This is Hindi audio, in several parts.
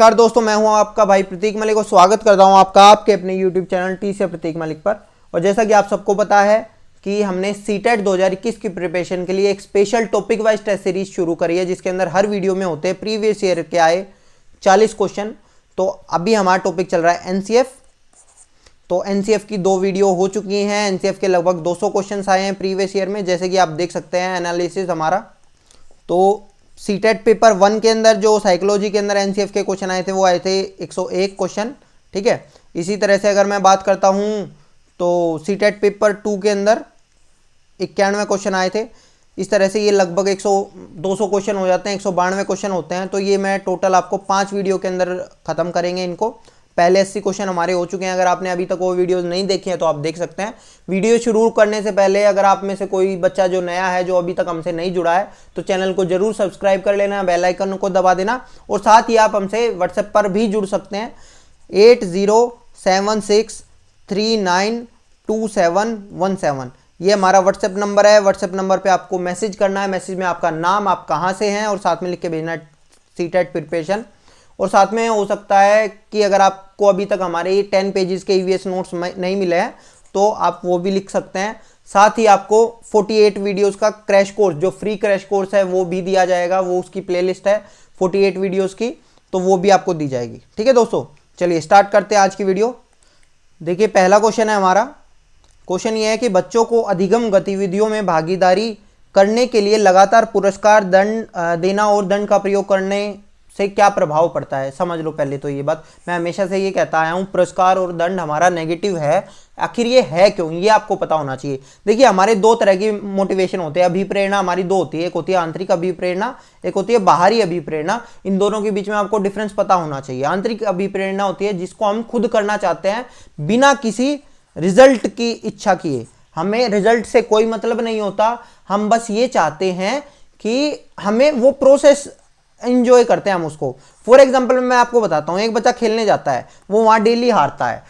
नमस्कार दोस्तों, मैं हूं आपका भाई प्रतीक मलिक और स्वागत करता हूं आपका आपके अपने YouTube चैनल टी से प्रतीक मलिक पर। और जैसा कि आप सबको पता है कि हमने सीटेट 2021 की प्रिपरेशन के लिए एक special topic wise test series शुरू करी है, जिसके अंदर हर वीडियो में होते हैं प्रीवियस ईयर के आए 40 क्वेश्चन। तो अभी हमारा टॉपिक चल रहा है एनसीएफ। तो एनसीएफ की 2 वीडियो हो चुकी हैं। एनसीएफ के लगभग 200 क्वेश्चन आए हैं प्रीवियस ईयर में, जैसे कि आप देख सकते हैं एनालिसिस हमारा। तो सीटेट पेपर 1 के अंदर जो साइकोलॉजी के अंदर एनसीएफ के क्वेश्चन आए थे वो आए थे 101 क्वेश्चन, ठीक है। इसी तरह से अगर मैं बात करता हूँ तो सीटेट पेपर 2 के अंदर 91 क्वेश्चन आए थे। इस तरह से ये लगभग 200 क्वेश्चन हो जाते हैं, 192 क्वेश्चन होते हैं। तो ये मैं टोटल आपको 5 वीडियो के अंदर ख़त्म करेंगे इनको। पहले 80 क्वेश्चन हमारे हो चुके हैं। अगर आपने अभी तक वो वीडियोस नहीं देखे हैं तो आप देख सकते हैं। वीडियो शुरू करने से पहले अगर आप में से कोई बच्चा जो नया है, जो अभी तक हमसे नहीं जुड़ा है, तो चैनल को जरूर सब्सक्राइब कर लेना, बेल आइकन को दबा देना। और साथ ही आप हमसे व्हाट्सएप पर भी जुड़ सकते हैं 8076392717। ये हमारा व्हाट्सएप नंबर है। व्हाट्सएप नंबर पर आपको मैसेज करना है। मैसेज में आपका नाम, आप कहाँ से हैं और साथ में लिख के भेजना सीटेट प्रिपरेशन। और साथ में हो सकता है कि अगर आपको अभी तक हमारे 10 पेजेस के ईवीएस नोट्स नहीं मिले हैं तो आप वो भी लिख सकते हैं। साथ ही आपको 48 वीडियोस का क्रैश कोर्स, जो फ्री क्रैश कोर्स है, वो भी दिया जाएगा। वो उसकी प्लेलिस्ट है 48 वीडियोस की, तो वो भी आपको दी जाएगी। ठीक है दोस्तों, चलिए स्टार्ट करते हैं आज की वीडियो। देखिए पहला क्वेश्चन है हमारा। क्वेश्चन ये है कि बच्चों को अधिगम गतिविधियों में भागीदारी करने के लिए लगातार पुरस्कार, दंड देना और दंड का प्रयोग करने से क्या प्रभाव पड़ता है। समझ लो पहले तो ये बात, मैं हमेशा से ये कहता आया हूँ, पुरस्कार और दंड हमारा नेगेटिव है। आखिर ये है क्यों, ये आपको पता होना चाहिए। देखिए हमारे 2 तरह की मोटिवेशन होते हैं। अभिप्रेरणा हमारी 2 होती है, एक होती है आंतरिक अभिप्रेरणा, एक होती है बाहरी अभिप्रेरणा। इन दोनों के बीच में आपको डिफरेंस पता होना चाहिए। आंतरिक अभिप्रेरणा होती है जिसको हम खुद करना चाहते हैं बिना किसी रिजल्ट की इच्छा किए। हमें रिजल्ट से कोई मतलब नहीं होता, हम बस ये चाहते हैं कि हमें वो प्रोसेस एंजॉय करते हैं हम उसको। फॉर एग्जाम्पल मैं आपको बताता हूँ, एक बच्चा खेलने जाता है, वो वहाँ डेली हारता है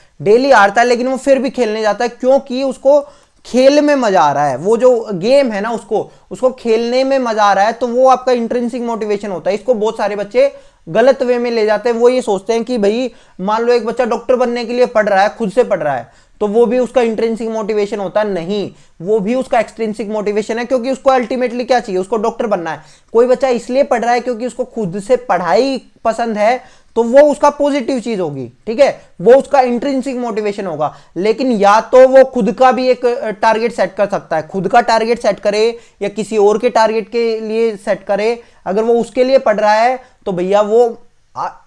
लेकिन वो फिर भी खेलने जाता है क्योंकि उसको खेल में मजा आ रहा है। वो जो गेम है ना, उसको खेलने में मजा आ रहा है, तो वो आपका इंट्रिंसिक मोटिवेशन होता है। इसको बहुत सारे बच्चे गलत वे में ले जाते हैं। वो ये सोचते हैं कि भाई मान लो एक बच्चा डॉक्टर बनने के लिए पढ़ रहा है, खुद से पढ़ रहा है, तो वो भी उसका इंट्रिंसिक मोटिवेशन होता है। नहीं, वो भी उसका एक्सट्रिंसिक मोटिवेशन है, क्योंकि उसको अल्टीमेटली क्या चाहिए, उसको डॉक्टर बनना है। कोई बच्चा इसलिए पढ़ रहा है क्योंकि उसको खुद से पढ़ाई पसंद है, तो वो उसका पॉजिटिव चीज होगी, ठीक है, वो उसका इंट्रिंसिक मोटिवेशन होगा। लेकिन या तो वो खुद का भी एक टारगेट सेट कर सकता है, खुद का टारगेट सेट करे या किसी और के टारगेट के लिए सेट करे। अगर वो उसके लिए पढ़ रहा है तो भैया वो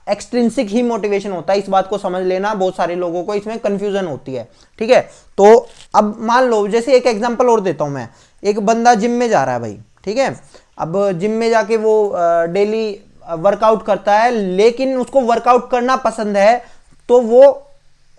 एक्सट्रिंसिक ही मोटिवेशन होता है। इस बात को समझ लेना, बहुत सारे लोगों को इसमें कंफ्यूजन होती है, ठीक है। तो अब मान लो, जैसे एक एग्जांपल और देता हूं मैं। एक बंदा जिम में जा रहा है भाई, ठीक है। अब जिम में जाके वो डेली वर्कआउट करता है, लेकिन उसको वर्कआउट करना पसंद है तो वो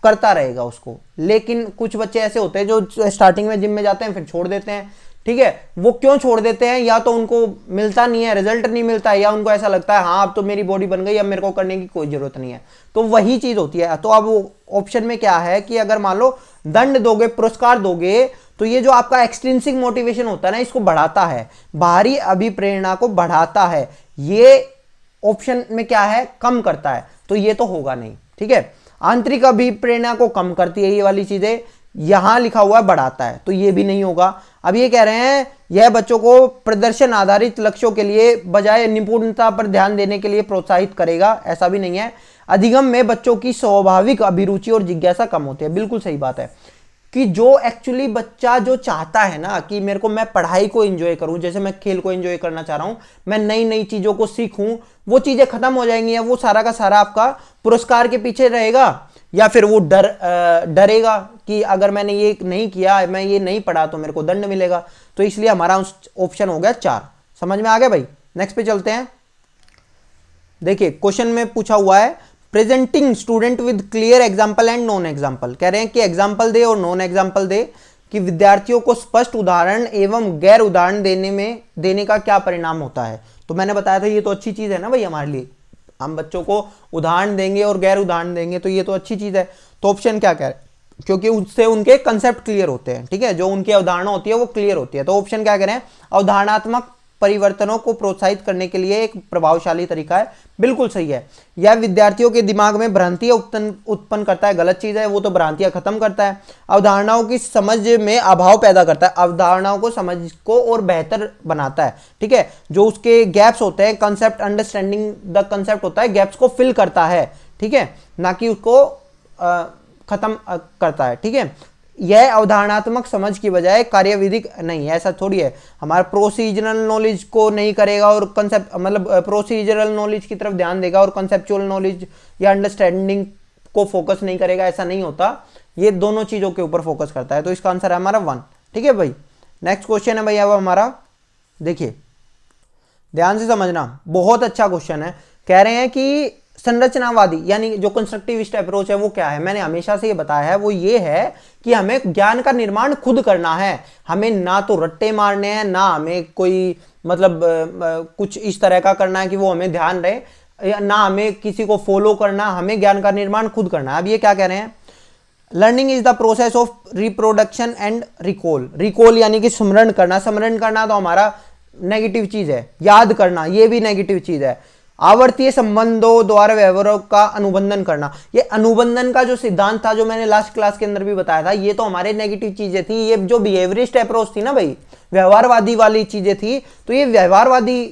करता रहेगा उसको। लेकिन कुछ बच्चे ऐसे होते हैं जो स्टार्टिंग में जिम में जाते हैं फिर छोड़ देते हैं, ठीक है। वो क्यों छोड़ देते हैं, या तो उनको मिलता नहीं है, रिजल्ट नहीं मिलता है, या उनको ऐसा लगता है हाँ अब तो मेरी बॉडी बन गई, अब मेरे को करने की कोई जरूरत नहीं है। तो वही चीज होती है। तो अब वो ऑप्शन में क्या है कि अगर मान लो दंड दोगे, पुरस्कार दोगे, तो ये जो आपका एक्सट्रिंसिक मोटिवेशन होता है ना, इसको बढ़ाता है, बाहरी अभिप्रेरणा को बढ़ाता है। ये ऑप्शन में क्या है, कम करता है। तो ये तो होगा नहीं, ठीक है। आंतरिक अभिप्रेरणा को कम करती है ये वाली चीजें, यहां लिखा हुआ है बढ़ाता है, तो ये भी नहीं होगा। अब ये कह रहे हैं यह बच्चों को प्रदर्शन आधारित लक्ष्यों के लिए बजाय निपुणता पर ध्यान देने के लिए प्रोत्साहित करेगा, ऐसा भी नहीं है। अधिगम में बच्चों की स्वाभाविक अभिरुचि और जिज्ञासा कम होती है। बिल्कुल सही बात है कि जो एक्चुअली बच्चा जो चाहता है ना कि मेरे को, मैं पढ़ाई को एंजॉय करूं, जैसे मैं खेल को एंजॉय करना चाह रहा हूं, मैं नई नई चीजों को सीखूं, वो चीजें खत्म हो जाएंगी। वो सारा का सारा आपका पुरस्कार के पीछे रहेगा, या फिर वो डरेगा कि अगर मैंने ये नहीं किया, मैं ये नहीं पढ़ा तो मेरे को दंड मिलेगा। तो इसलिए हमारा ऑप्शन हो गया 4। समझ में आ गया भाई। नेक्स्ट पे चलते हैं। देखिए क्वेश्चन में पूछा हुआ है presenting student with clear example and non example. कह रहे हैं कि एग्जाम्पल दे और नॉन एग्जाम्पल दे, कि विद्यार्थियों को स्पष्ट उदाहरण एवं गैर उदाहरण देने का क्या परिणाम होता है। तो मैंने बताया था ये तो अच्छी चीज है ना भाई हमारे लिए, हम बच्चों को उदाहरण देंगे और गैर उदाहरण देंगे, तो ये तो अच्छी चीज है। तो ऑप्शन क्या कह रहे हैं, क्योंकि उससे उनके कंसेप्ट क्लियर होते हैं, ठीक है, जो उनकी अवधारणा होती है वो क्लियर होती है। तो ऑप्शन क्या कह रहे हैं, अवधारणात्मक परिवर्तनों को प्रोत्साहित करने के लिए एक प्रभावशाली तरीका है। बिल्कुल सही है। यह विद्यार्थियों के दिमाग में भ्रांतियां उत्पन्न करता है, गलत चीज है, वो तो भ्रांतियां खत्म करता है। अवधारणाओं की समझ में अभाव पैदा करता है, अवधारणाओं को समझ को और बेहतर बनाता है। ठीक है, जो उसके गैप्स होते हैं, कंसेप्ट अंडरस्टैंडिंग द कंसेप्ट होता है, गैप्स को फिल करता है। ठीक है, ना कि उसको खत्म करता है। ठीक है, यह अवधारणात्मक समझ की बजाय कार्यविधिक नहीं, ऐसा थोड़ी है। हमारा प्रोसीजरल नॉलेज को नहीं करेगा और कंसेप्ट मतलब प्रोसीजरल नॉलेज की तरफ ध्यान देगा और कंसेप्चुअल नॉलेज या अंडरस्टैंडिंग को फोकस नहीं करेगा, ऐसा नहीं होता। ये दोनों चीजों के ऊपर फोकस करता है। तो इसका आंसर है हमारा 1। ठीक है भाई, नेक्स्ट क्वेश्चन है भाई अब हमारा, देखिए ध्यान से समझना, बहुत अच्छा क्वेश्चन है। कह रहे हैं कि संरचनावादी यानी जो कंस्ट्रक्टिविस्ट अप्रोच है वो क्या है। मैंने हमेशा से ये बताया है, वो ये है कि हमें ज्ञान का निर्माण खुद करना है। हमें ना तो रट्टे मारने हैं, ना हमें कोई मतलब कुछ इस तरह का करना है कि वो हमें ध्यान रहे, ना हमें किसी को फॉलो करना, हमें ज्ञान का निर्माण खुद करना है। अब ये क्या कह रहे हैं, learning is the process of reproduction and recall. Recall यानी कि स्मरण करना, स्मरण करना तो हमारा नेगेटिव चीज है, याद करना ये भी नेगेटिव चीज है। आवर्तीय संबंधों द्वारा व्यवहारों का अनुबंधन करना, ये अनुबंधन का जो सिद्धांत था जो मैंने लास्ट क्लास के अंदर भी बताया था, ये तो हमारे नेगेटिव चीजें थी। ये जो बिहेवियरिस्ट अप्रोच थी ना भाई, व्यवहारवादी वाली चीजें थी, तो ये व्यवहारवादी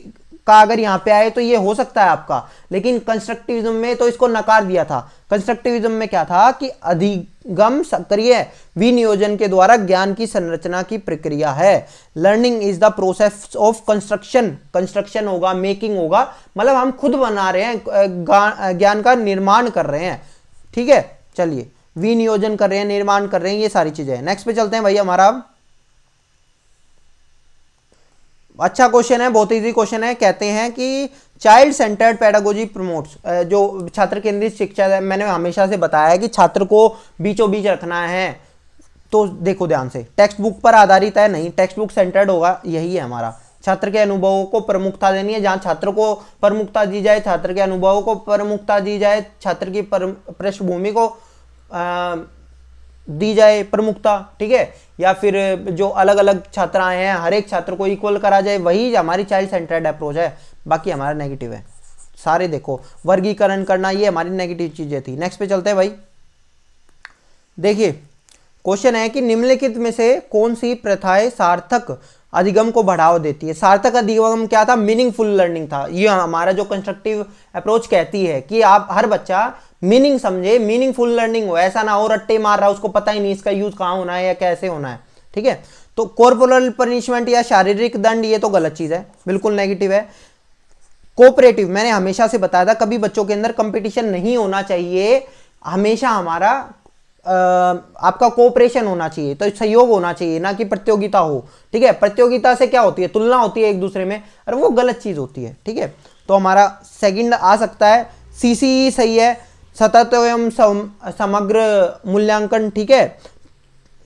का अगर यहाँ पे आए तो ये हो सकता है आपका, लेकिन कंस्ट्रक्टिविज्म में तो इसको नकार दिया था। कंस्ट्रक्टिविज्म में क्या था कि अधिगम सक्रिय विनियोजन के द्वारा ज्ञान की संरचना की प्रक्रिया है। Learning is the process of construction, construction होगा, मेकिंग होगा, मतलब हम खुद बना रहे हैं, ज्ञान का निर्माण कर रहे हैं। ठीक है, चलिए विनियोजन कर रहे हैं, निर्माण कर रहे हैं, ये सारी चीजें। नेक्स्ट पे चलते हैं भाई हमारा, अच्छा क्वेश्चन है, बहुत इजी क्वेश्चन है। कहते हैं कि चाइल्ड सेंटर्ड पेडागोजी प्रमोट्स, जो छात्र केंद्रित शिक्षा है, मैंने हमेशा से बताया है कि छात्र को बीचों बीच रखना है। तो देखो ध्यान से, टेक्स्ट बुक पर आधारित है नहीं, टेक्स्ट बुक सेंटर्ड होगा, यही है हमारा। छात्र के अनुभवों को प्रमुखता देनी है, जहां छात्र को प्रमुखता दी जाए, छात्र के अनुभवों को प्रमुखता दी जाए, छात्र की पृष्ठभूमि को दी जाए प्रमुखता। ठीक है, या फिर जो अलग अलग छात्र आए हैं हर एक छात्र को इक्वल करा जाए, वही हमारी चाइल्ड सेंटर्ड अप्रोच है। बाकी हमारा नेगेटिव है सारे, देखो वर्गीकरण करना, ये हमारी नेगेटिव चीजें थी। नेक्स्ट पे चलते हैं भाई, देखिए क्वेश्चन है कि निम्नलिखित में से कौन सी प्रथाएं सार्थक अधिगम को बढ़ावा देती है। सार्थक अधिगम क्या था, मीनिंगफुल लर्निंग था। ये हमारा जो कंस्ट्रक्टिव अप्रोच कहती है कि आप हर बच्चा मीनिंग समझे, मीनिंगफुल लर्निंग हो, ऐसा ना हो रट्टे मार रहा है, उसको पता ही नहीं इसका यूज कहाँ होना है या कैसे होना है। ठीक है, तो कॉर्पोरल पनिशमेंट या शारीरिक दंड, ये तो गलत चीज है, बिल्कुल नेगेटिव है। कोऑपरेटिव, मैंने हमेशा से बताया था, कभी बच्चों के अंदर कंपटीशन नहीं होना चाहिए, हमेशा हमारा आपका कोऑपरेशन होना चाहिए, तो सहयोग होना चाहिए, ना कि प्रतियोगिता हो। ठीक है, प्रतियोगिता से क्या होती है, तुलना होती है एक दूसरे में, और वो गलत चीज होती है। ठीक है, तो हमारा सेकंड आ सकता है, सीसी सही है, सतत एवं समग्र मूल्यांकन। ठीक है,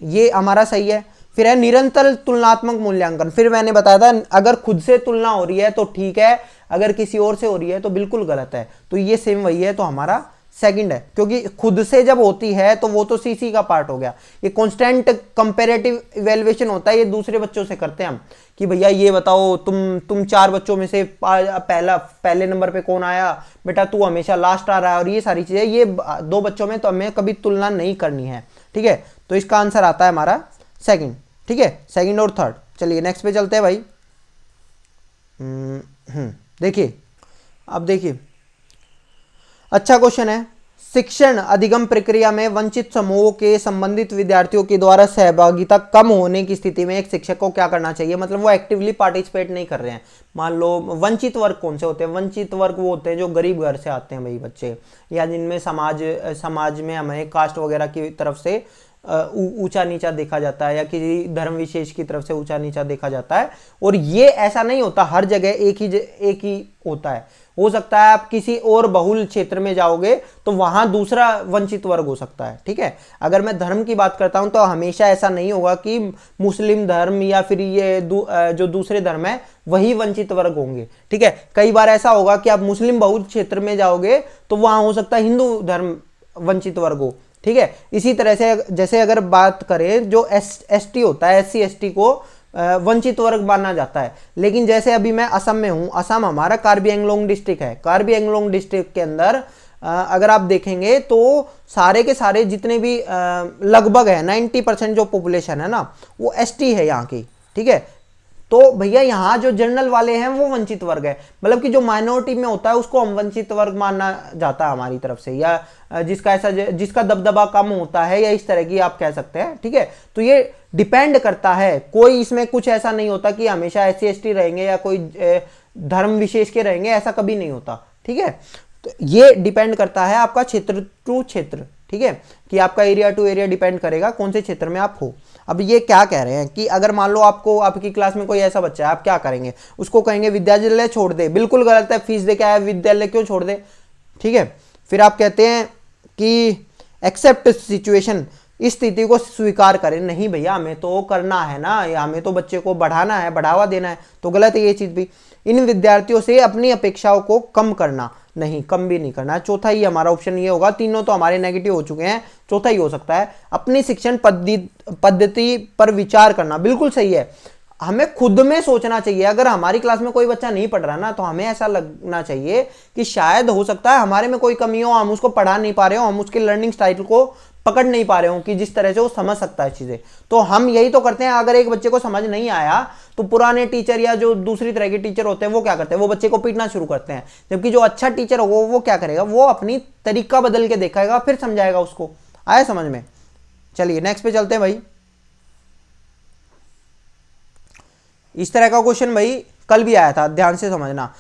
ये हमारा सही है। फिर है निरंतर तुलनात्मक मूल्यांकन, फिर मैंने बताया था अगर खुद से तुलना हो रही है तो ठीक है, अगर किसी और से हो रही है तो बिल्कुल गलत है। तो ये सेम वही है, तो हमारा सेकंड है, क्योंकि खुद से जब होती है तो वो तो सीसी का पार्ट हो गया। ये कांस्टेंट कंपैरेटिव इवैल्यूएशन होता है, ये दूसरे बच्चों से करते हैं हम कि भैया ये बताओ तुम 4 बच्चों में से पहले नंबर पे कौन आया, बेटा तू हमेशा लास्ट आ रहा है, और ये सारी चीजें, ये 2 बच्चों में तो हमें कभी तुलना नहीं करनी है। ठीक है, तो इसका आंसर आता है हमारा सेकंड। ठीक है, सेकंड और थर्ड। चलिए नेक्स्ट पे चलते हैं भाई। देखिए अब देखिए, अच्छा क्वेश्चन है, शिक्षण अधिगम प्रक्रिया में वंचित समूहों के संबंधित विद्यार्थियों के द्वारा सहभागिता कम होने की स्थिति में एक शिक्षक को क्या करना चाहिए। मतलब वो एक्टिवली पार्टिसिपेट नहीं कर रहे हैं। मान लो वंचित वर्ग कौन से होते हैं, वंचित वर्ग वो होते हैं जो गरीब घर से आते हैं भाई बच्चे, या जिनमें समाज में हमें कास्ट वगैरह की तरफ से ऊंचा नीचा देखा जाता है, या किसी धर्म विशेष की तरफ से ऊंचा नीचा देखा जाता है। और ये ऐसा नहीं होता हर जगह एक ही होता है। हो सकता है आप किसी और बहुल क्षेत्र में जाओगे तो वहां दूसरा वंचित वर्ग हो सकता है। ठीक है, अगर मैं धर्म की बात करता हूं तो हमेशा ऐसा नहीं होगा कि मुस्लिम धर्म या फिर ये जो दूसरे धर्म है वही वंचित वर्ग होंगे। ठीक है, कई बार ऐसा होगा कि आप मुस्लिम बहुल क्षेत्र में जाओगे तो वहां हो सकता है हिंदू धर्म वंचित वर्ग हो। ठीक है, इसी तरह से जैसे अगर बात करें जो एसटी होता है, SC ST को वंचित वर्ग माना जाता है। लेकिन जैसे अभी मैं असम में हूँ, असम हमारा कार्बी एंगलोंग डिस्ट्रिक्ट है। कार्बी एंगलोंग डिस्ट्रिक्ट के अंदर अगर आप देखेंगे तो सारे के सारे जितने भी लगभग है 90% जो पॉपुलेशन है ना वो एसटी है यहाँ की, ठीक है। तो भैया यहाँ जो जनरल वाले हैं वो वंचित वर्ग है, मतलब कि जो माइनॉरिटी में होता है उसको हम वंचित वर्ग मानना जाता है हमारी तरफ से, या जिसका दबदबा कम होता है, या इस तरह की आप कह सकते हैं, ठीक है। तो ये डिपेंड करता है, कोई इसमें कुछ ऐसा नहीं होता कि हमेशा SC ST रहेंगे या कोई धर्म विशेष के रहेंगे, ऐसा कभी नहीं होता, ठीक है। तो ये डिपेंड करता है आपका क्षेत्र टू क्षेत्र, ठीक है, कि आपका एरिया टू एरिया डिपेंड करेगा कौन से क्षेत्र में आप हो। अब ये क्या कह रहे हैं कि अगर मान लो आपको आपकी क्लास में कोई ऐसा बच्चा है, आप क्या करेंगे, उसको कहेंगे विद्यालय छोड़ दे, बिल्कुल गलत है, फीस दे के आया विद्यालय क्यों छोड़ दे, ठीक है। फिर आप कहते हैं कि एक्सेप्ट सिचुएशन, इस स्थिति को स्वीकार करें, नहीं भैया हमें तो करना है ना, हमें तो बच्चे को बढ़ाना है, बढ़ावा देना है, तो गलत है ये चीज़ भी। इन विद्यार्थियों से अपनी अपेक्षाओं को कम करना, नहीं कम भी नहीं करना। चौथा ही हमारा ऑप्शन ये होगा, तीनों तो हमारे नेगेटिव हो चुके हैं, चौथा ही हो सकता है अपनी शिक्षण पद्धति पर विचार करना, बिल्कुल सही है। हमें खुद में सोचना चाहिए, अगर हमारी क्लास में कोई बच्चा नहीं पढ़ रहा ना तो हमें ऐसा लगना चाहिए कि शायद हो सकता है हमारे में कोई कमी हो, हम उसको पढ़ा नहीं पा रहे हो, हम उसके लर्निंग स्टाइल को पकड़ नहीं पा रहे हो कि जिस तरह से वो समझ सकता है चीज़ें। तो हम यही तो करते हैं, अगर एक बच्चे को समझ नहीं आया तो पुराने टीचर या जो दूसरी तरह के टीचर होते हैं वो क्या करते हैं, वो बच्चे को पीटना शुरू करते हैं। जबकि जो अच्छा टीचर होगा वो क्या करेगा, वो अपनी तरीका बदल के देखाएगा, फिर समझाएगा उसको। आया समझ में? चलिए नेक्स्ट पे चलते हैं भाई। इस तरह का क्वेश्चन भाई कल भी आया था, ध्यान से समझना।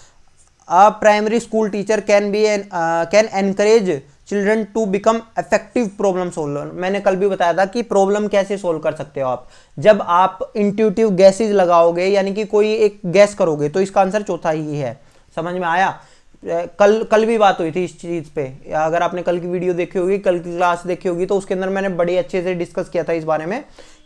A primary school teacher can encourage children to become effective problem solver. मैंने कल भी बताया था कि प्रॉब्लम कैसे सोल्व कर सकते हो आप, जब आप इंट्यूटिव गैसेज लगाओगे, यानी कि कोई एक गैस करोगे, तो इसका आंसर चौथा ही है। समझ में आया? कल भी बात हुई थी इस चीज़ पे, अगर आपने कल की वीडियो देखी होगी, कल की क्लास देखी होगी, तो उसके अंदर मैंने बड़े अच्छे से डिस्कस किया था इस बारे में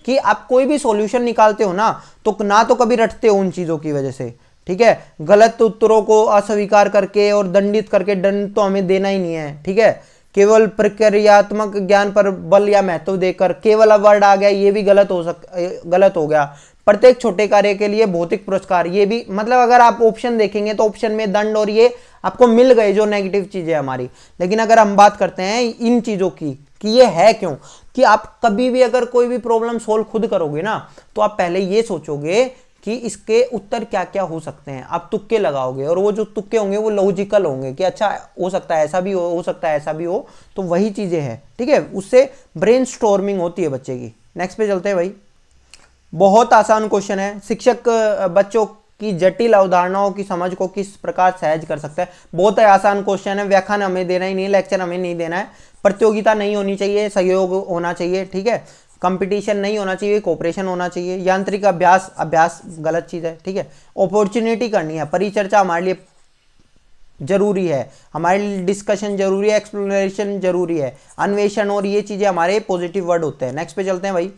कि आप कोई भी सॉल्यूशन निकालते हो ना तो कभी रटते हो उन चीज़ों की वजह से, ठीक है। गलत उत्तरों को अस्वीकार करके और दंडित करके दंड तो हमें देना ही नहीं है, ठीक है। केवल प्रक्रियात्मक ज्ञान पर बल या महत्व देकर केवल वर्ड आ गया, ये भी गलत हो गया। प्रत्येक छोटे कार्य के लिए भौतिक पुरस्कार, ये भी, मतलब अगर आप ऑप्शन देखेंगे तो ऑप्शन में दंड और ये आपको मिल गए जो नेगेटिव चीजें हमारी। लेकिन अगर हम बात करते हैं इन चीजों की कि ये है क्यों, कि आप कभी भी अगर कोई भी प्रॉब्लम सोल्व खुद करोगे ना तो आप पहले ये सोचोगे कि इसके उत्तर क्या क्या हो सकते हैं, आप तुक्के लगाओगे, और वो जो तुक्के होंगे वो लॉजिकल होंगे कि अच्छा हो सकता है ऐसा भी हो सकता है ऐसा भी हो, तो वही चीजें हैं, ठीक है। उससे ब्रेन स्टॉर्मिंग होती है बच्चे की। नेक्स्ट पे चलते हैं भाई। बहुत आसान क्वेश्चन है, शिक्षक बच्चों की जटिल अवधारणाओं की समझ को किस प्रकार सहज कर सकता है। बहुत आसान क्वेश्चन है, व्याख्यान हमें देना ही नहीं, लेक्चर हमें नहीं देना है, प्रतियोगिता नहीं होनी चाहिए, सहयोग होना चाहिए, ठीक है। कंपटीशन नहीं होना चाहिए, कोऑपरेशन होना चाहिए। यांत्रिक अभ्यास गलत चीज़ है, ठीक है। अपॉर्चुनिटी करनी है, परिचर्चा हमारे लिए जरूरी है, हमारे लिए डिस्कशन जरूरी है, एक्सप्लोरेशन जरूरी है, अन्वेषण, और ये चीज़ें हमारे पॉजिटिव वर्ड होते हैं। नेक्स्ट पे चलते हैं भाई।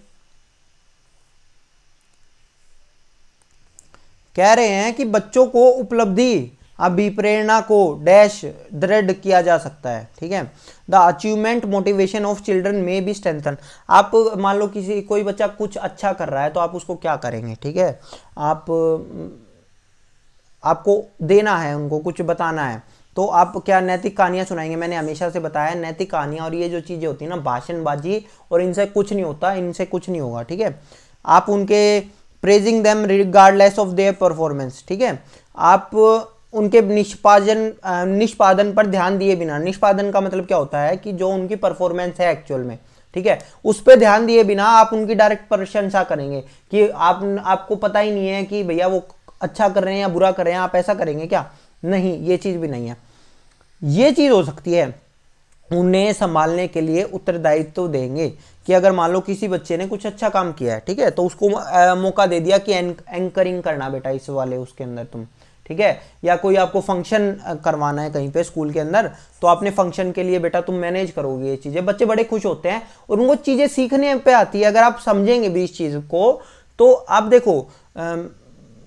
कह रहे हैं कि बच्चों को उपलब्धि अभिप्रेरणा को डैश दृढ़ किया जा सकता है, ठीक है। The achievement motivation of children में बी स्ट्रेंथन। आप मान लो कोई बच्चा कुछ अच्छा कर रहा है तो आप उसको क्या करेंगे, ठीक है। आपको देना है, उनको कुछ बताना है, तो आप क्या नैतिक कहानियाँ सुनाएंगे। मैंने हमेशा से बताया नैतिक कहानियाँ और ये जो चीज़ें होती है ना, भाषणबाजी, और इनसे कुछ नहीं होता, इनसे कुछ नहीं होगा, ठीक है। आप उनके praising them regardless of their performance, ठीक है। आप उनके निष्पादन पर ध्यान दिए बिना, निष्पादन का मतलब क्या होता है कि जो उनकी परफॉर्मेंस है एक्चुअल में, ठीक है, उस पर ध्यान दिए बिना आप उनकी डायरेक्ट प्रशंसा करेंगे कि आपको पता ही नहीं है कि भैया वो अच्छा कर रहे हैं या बुरा कर रहे हैं, आप ऐसा करेंगे क्या? नहीं, ये चीज़ भी नहीं है। ये चीज़ हो सकती है, उन्हें संभालने के लिए उत्तरदायित्व देंगे कि अगर मान लो किसी बच्चे ने कुछ अच्छा काम किया है, ठीक है, तो उसको मौका दे दिया कि एंकरिंग करना बेटा इस वाले उसके अंदर तुम, ठीक है। या कोई आपको फंक्शन करवाना है कहीं पे स्कूल के अंदर, तो आपने फंक्शन के लिए बेटा तुम मैनेज करोगे ये चीज़ें, बच्चे बड़े खुश होते हैं और उनको चीज़ें सीखने पे आती है। अगर आप समझेंगे भी इस चीज़ को तो आप देखो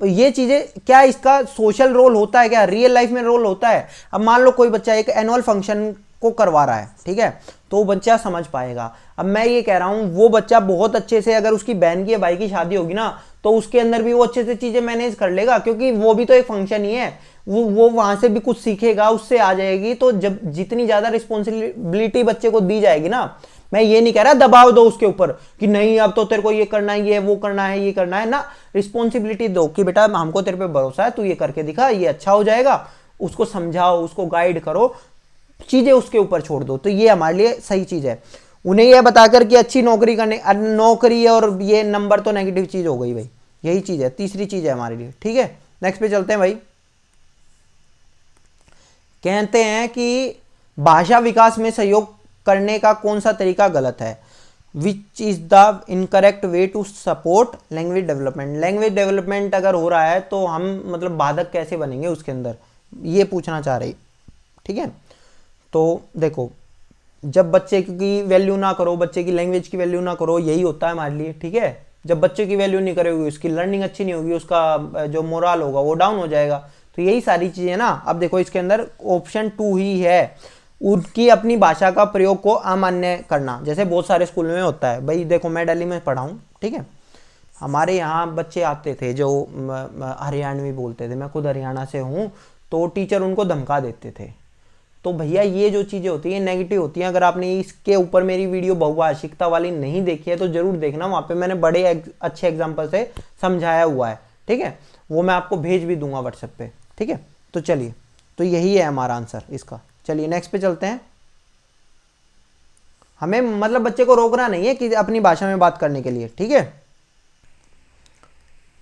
ये चीज़ें, क्या इसका सोशल रोल होता है, क्या रियल लाइफ में रोल होता है। अब मान लो कोई बच्चा एक एनुअल फंक्शन को करवा रहा है, ठीक है, तो वो बच्चा समझ पाएगा। अब मैं ये कह रहा हूँ वो बच्चा बहुत अच्छे से, अगर उसकी बहन की या भाई की शादी होगी ना तो उसके अंदर भी वो अच्छे से चीज़ें मैनेज कर लेगा, क्योंकि वो भी तो एक फंक्शन ही है, वो वहाँ से भी कुछ सीखेगा, उससे आ जाएगी। तो जब जितनी ज़्यादा रिस्पॉन्सिबिलिटी बच्चे को दी जाएगी ना, मैं ये नहीं कह रहा दबाव दो उसके ऊपर कि नहीं अब तो तेरे को ये करना है, ये वो करना है, ये करना है ना, रिस्पॉन्सिबिलिटी दो कि बेटा हमको तेरे पे भरोसा है, तू ये करके दिखा, ये अच्छा हो जाएगा। उसको समझाओ, उसको गाइड करो, चीज़ें उसके ऊपर छोड़ दो। तो ये हमारे लिए सही चीज़ है। उन्हें यह बताकर कि अच्छी नौकरी करने, नौकरी और ये नंबर तो नेगेटिव चीज़ हो गई भाई, यही चीज़ है, तीसरी चीज़ है हमारे लिए। ठीक है, नेक्स्ट पे चलते हैं भाई। कहते हैं कि भाषा विकास में सहयोग करने का कौन सा तरीका गलत है, which is the incorrect way to support language development. Language development अगर हो रहा है तो हम मतलब बाधक कैसे बनेंगे उसके अंदर, ये पूछना चाह रही। ठीक है, तो देखो जब बच्चे की वैल्यू ना करो, बच्चे की लैंग्वेज की वैल्यू ना करो, यही होता है हमारे लिए। ठीक है, जब बच्चे की वैल्यू नहीं करोगे, उसकी लर्निंग अच्छी नहीं होगी, उसका जो मोरल होगा वो डाउन हो जाएगा। तो यही सारी चीज़ें ना। अब देखो इसके अंदर ऑप्शन 2 ही है, उनकी अपनी भाषा का प्रयोग को अमान्य करना, जैसे बहुत सारे स्कूल में होता है। भाई देखो मैं दिल्ली में पढ़ा हूँ, ठीक है, हमारे यहाँ बच्चे आते थे जो हरियाणवी बोलते थे, मैं खुद हरियाणा से हूँ, तो टीचर उनको धमका देते थे। तो भैया ये जो चीज़ें होती हैं नेगेटिव होती हैं। अगर आपने इसके ऊपर मेरी वीडियो बहुभाषिकता वाली नहीं देखी है तो ज़रूर देखना, वहाँ पे मैंने बड़े अच्छे एग्जाम्पल से समझाया हुआ है। ठीक है, वो मैं आपको भेज भी दूंगा व्हाट्सएप पे। ठीक है, तो चलिए, तो यही है हमारा आंसर इसका। चलिए नेक्स्ट पे चलते हैं। हमें मतलब बच्चे को रोकना नहीं है कि अपनी भाषा में बात करने के लिए। ठीक है,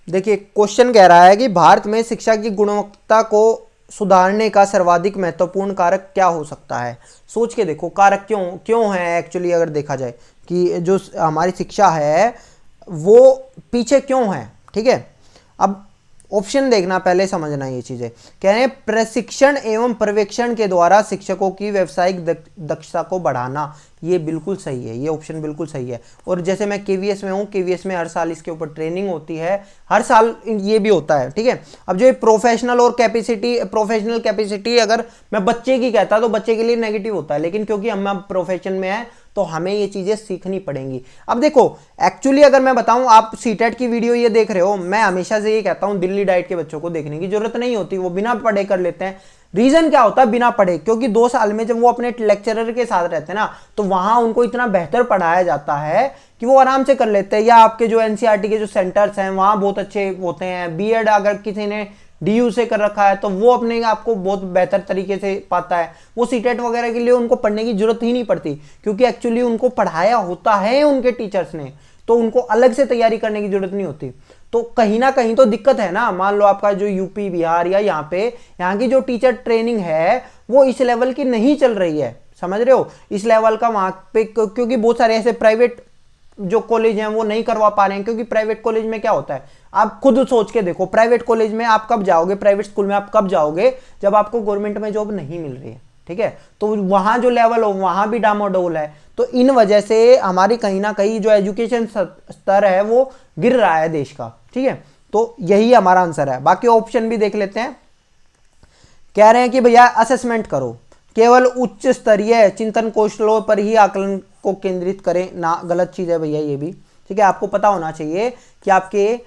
देखिए क्वेश्चन कह रहा है कि भारत में शिक्षा की गुणवत्ता को सुधारने का सर्वाधिक महत्वपूर्ण कारक क्या हो सकता है। सोच के देखो कारक क्यों है एक्चुअली, अगर देखा जाए कि जो हमारी शिक्षा है वो पीछे क्यों है। ठीक है, अब ऑप्शन देखना, पहले समझना ये चीज़ें। कह रहे हैं प्रशिक्षण एवं पर्यवेक्षण के द्वारा शिक्षकों की व्यावसायिक दक्षता को बढ़ाना। ये बिल्कुल सही है, ये ऑप्शन बिल्कुल सही है। और जैसे मैं केवीएस में हूँ, केवीएस में हर साल इसके ऊपर ट्रेनिंग होती है, हर साल ये भी होता है। ठीक है, अब जो प्रोफेशनल और प्रोफेशनल कैपेसिटी अगर मैं बच्चे की कहता तो बच्चे के लिए नेगेटिव होता है, लेकिन क्योंकि हम प्रोफेशन में हैं तो हमें ये चीज़ें सीखनी पड़ेंगी। अब देखो एक्चुअली अगर मैं बताऊं, आप सीटेट की वीडियो ये देख रहे हो, मैं हमेशा से ये कहता हूं दिल्ली डाइट के बच्चों को देखने की जरूरत नहीं होती, वो बिना पढ़े कर लेते हैं। रीजन क्या होता है बिना पढ़े, क्योंकि 2 साल में जब वो अपने लेक्चरर के साथ रहते हैं ना, तो वहां उनको इतना बेहतर पढ़ाया जाता है कि वो आराम से कर लेते हैं। या आपके जो एनसीईआरटी के जो सेंटर्स हैं वहां बहुत अच्छे होते हैं। बीएड अगर किसी ने डीयू से कर रखा है तो वो अपने आप को बहुत बेहतर तरीके से पाता है। वो सीटेट वगैरह के लिए उनको पढ़ने की जरूरत ही नहीं पड़ती, क्योंकि एक्चुअली उनको पढ़ाया होता है उनके टीचर्स ने, तो उनको अलग से तैयारी करने की जरूरत नहीं होती। तो कहीं ना कहीं तो दिक्कत है ना। मान लो आपका जो यूपी बिहार या यहाँ की जो टीचर ट्रेनिंग है वो इस लेवल की नहीं चल रही है, समझ रहे हो, इस लेवल का वहां पे, क्योंकि बहुत सारे ऐसे प्राइवेट जो कॉलेज हैं वो नहीं करवा पा रहे हैं। क्योंकि प्राइवेट कॉलेज में क्या होता है, आप खुद सोच के देखो, प्राइवेट कॉलेज में आप कब जाओगे, प्राइवेट स्कूल में आप कब जाओगे, जब आपको गवर्नमेंट में जॉब नहीं मिल रही है। ठीक है, तो वहां जो लेवल हो वहां भी डामाडोल है। तो इन वजह से हमारी कहीं ना कहीं जो एजुकेशन स्तर है वो गिर रहा है देश का। ठीक है, तो यही हमारा आंसर है। बाकी ऑप्शन भी देख लेते हैं। कह रहे हैं कि भैया असेसमेंट करो, केवल उच्च स्तरीय चिंतन कौशलों पर ही आकलन को केंद्रित करें ना, गलत चीज है भैया ये भी। ठीक है, आपको पता होना चाहिए कि आपके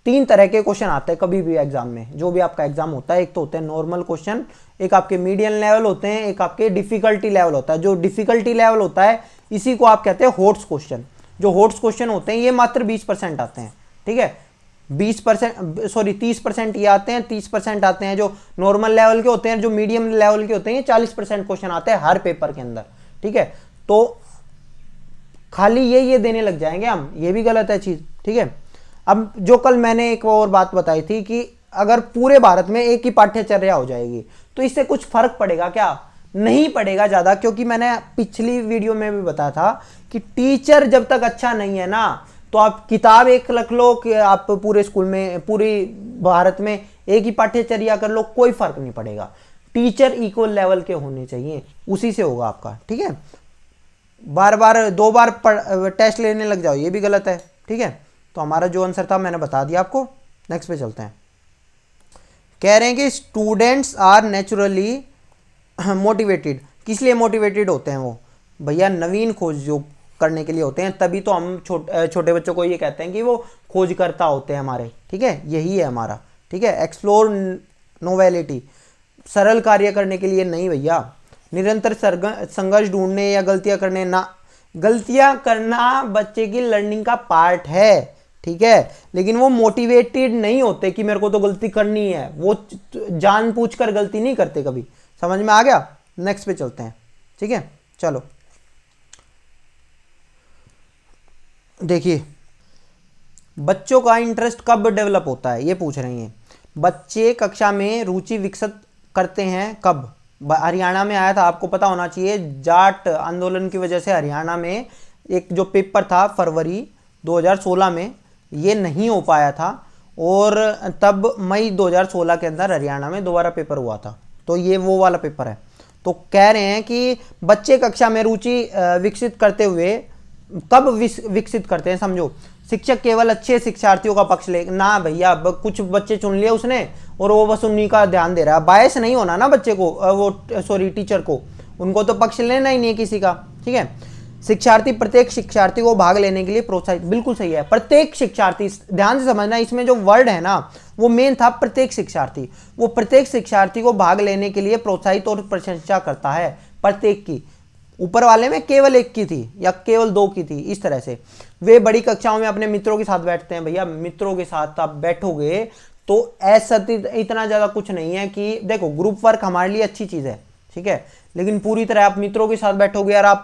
3 तरह के क्वेश्चन आते हैं कभी भी एग्जाम में, जो भी आपका एग्जाम होता है। एक तो होते हैं नॉर्मल क्वेश्चन, एक आपके मीडियम लेवल होते हैं, एक आपके डिफिकल्टी लेवल होता है। जो डिफिकल्टी लेवल होता है इसी को आप कहते हैं हॉट्स क्वेश्चन। जो हॉट्स क्वेश्चन होते हैं ये मात्र 20% आते हैं। ठीक है, 30% ये आते हैं, 30% आते हैं जो नॉर्मल लेवल के होते हैं, जो मीडियम लेवल के होते हैं 40% क्वेश्चन आते हैं हर पेपर के अंदर। ठीक है, तो खाली ये देने लग जाएंगे हम, ये भी गलत है चीज। ठीक है, अब जो कल मैंने एक और बात बताई थी कि अगर पूरे भारत में एक ही पाठ्यचर्या हो जाएगी तो इससे कुछ फर्क पड़ेगा क्या, नहीं पड़ेगा ज्यादा। क्योंकि मैंने पिछली वीडियो में भी बताया था कि टीचर जब तक अच्छा नहीं है ना, तो आप किताब एक रख लो कि आप पूरे स्कूल में, पूरी भारत में एक ही पाठ्यचर्या कर लो, कोई फर्क नहीं पड़ेगा। टीचर इक्वल लेवल के होने चाहिए, उसी से होगा आपका। ठीक है, बार बार 2 बार टेस्ट लेने लग जाओ, ये भी गलत है। ठीक है, तो हमारा जो आंसर था मैंने बता दिया आपको। नेक्स्ट पे चलते हैं। कह रहे हैं कि स्टूडेंट्स आर नेचुरली मोटिवेटेड। किस लिए मोटिवेटेड होते हैं वो, भैया नवीन खोज जो करने के लिए होते हैं, तभी तो हम छोटे बच्चों को ये कहते हैं कि वो खोजकर्ता होते हैं हमारे, ठीक है, यही है हमारा, ठीक है। एक्सप्लोर नोवेलिटी, सरल कार्य करने के लिए नहीं भैया, निरंतर संघर्ष ढूंढने या गलतियां करने ना, गलतियां करना बच्चे की लर्निंग का पार्ट है, ठीक है, लेकिन वो मोटिवेटेड नहीं होते कि मेरे को तो गलती करनी है, वो जानबूझकर गलती नहीं करते कभी। समझ में आ गया? नेक्स्ट पे चलते हैं, ठीक है। चलो देखिए, बच्चों का इंटरेस्ट कब डेवलप होता है, ये पूछ रही हैं। बच्चे कक्षा में रुचि विकसित करते हैं कब? हरियाणा में आया था, आपको पता होना चाहिए, जाट आंदोलन की वजह से हरियाणा में एक जो पेपर था फरवरी 2016 में, ये नहीं हो पाया था, और तब मई 2016 के अंदर हरियाणा में दोबारा पेपर हुआ था, तो ये वो वाला पेपर है। तो कह रहे हैं कि बच्चे कक्षा में रुचि विकसित करते हुए कब विकसित करते हैं, समझो। शिक्षक केवल अच्छे शिक्षार्थियों का पक्ष ले ना भैया, कुछ बच्चे चुन लिए उसने और वो बस उन्हीं का ध्यान दे रहा है, बायस नहीं होना ना बच्चे को, वो सॉरी टीचर को, उनको तो पक्ष लेना ही नहीं है किसी का, ठीक है। शिक्षार्थी, प्रत्येक शिक्षार्थी को भाग लेने के लिए प्रोत्साहित, बिल्कुल सही है, प्रत्येक शिक्षार्थी, ध्यान से समझना, इसमें जो वर्ड है ना वो मेन था प्रत्येक शिक्षार्थी, वो प्रत्येक शिक्षार्थी को भाग लेने के लिए प्रोत्साहित और प्रशंसा करता है, प्रत्येक की, ऊपर वाले में केवल एक की थी या केवल दो की थी, इस तरह से। वे बड़ी कक्षाओं में अपने मित्रों के साथ बैठते हैं, भैया मित्रों के साथ आप बैठोगे तो ऐसा इतना ज़्यादा कुछ नहीं है कि देखो ग्रुप वर्क हमारे लिए अच्छी चीज़ है, ठीक है, लेकिन पूरी तरह आप मित्रों के साथ बैठोगे और आप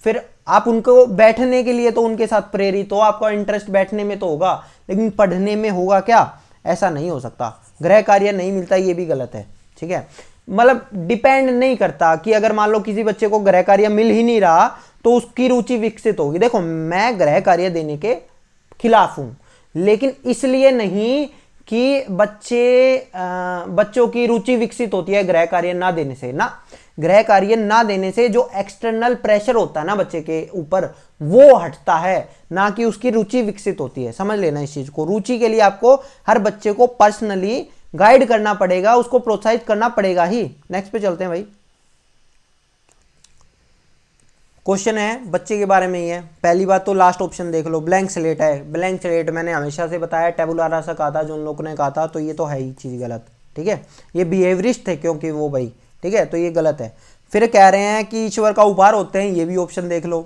फिर आप उनको बैठने के लिए तो उनके साथ प्रेरित हो, आपका इंटरेस्ट बैठने में तो होगा, लेकिन पढ़ने में होगा क्या? ऐसा नहीं हो सकता। गृह कार्य नहीं मिलता, ये भी गलत है, ठीक है। मतलब डिपेंड नहीं करता कि अगर मान लो किसी बच्चे को गृह कार्य मिल ही नहीं रहा तो उसकी रुचि विकसित होगी। देखो मैं गृह कार्य देने के खिलाफ हूं, लेकिन इसलिए नहीं कि बच्चों की रुचि विकसित होती है गृह कार्य ना देने से, ना, गृह कार्य ना देने से जो एक्सटर्नल प्रेशर होता है ना बच्चे के ऊपर वो हटता है, ना कि उसकी रुचि विकसित होती है। समझ लेना इस चीज को, रुचि के लिए आपको हर बच्चे को पर्सनली गाइड करना पड़ेगा, उसको प्रोत्साहित करना पड़ेगा ही। नेक्स्ट पे चलते हैं भाई। क्वेश्चन है बच्चे के बारे में ही है। पहली बात तो लास्ट ऑप्शन देख लो, ब्लैंक स्लेट है। ब्लैंक स्लेट मैंने हमेशा से बताया, टेबुला रासा कहा था जो उन लोगों ने कहा था, तो ये तो है ही चीज़ गलत, ठीक है। ये बिहेवियरिस्ट थे क्योंकि वो भाई, ठीक है, तो ये गलत है। फिर कह रहे हैं कि ईश्वर का उपहार होते हैं, ये भी ऑप्शन देख लो,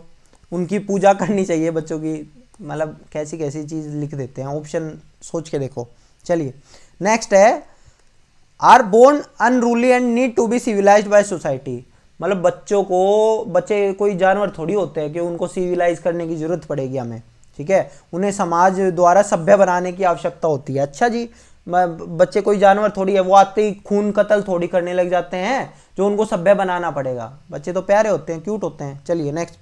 उनकी पूजा करनी चाहिए बच्चों की, मतलब कैसी कैसी चीज़ लिख देते हैं, ऑप्शन सोच के देखो। चलिए नेक्स्ट है, are born unruly and need to be civilised by society. मतलब बच्चे कोई जानवर थोड़ी होते हैं कि उनको सिविलाइज करने की जरूरत पड़ेगी हमें, ठीक है, उन्हें समाज द्वारा सभ्य बनाने की आवश्यकता होती है। अच्छा जी, बच्चे कोई जानवर थोड़ी है, वो आते ही खून कत्ल थोड़ी करने लग जाते हैं जो उनको सभ्य बनाना पड़ेगा। बच्चे तो प्यारे होते हैं, क्यूट होते हैं। चलिए नेक्स्ट,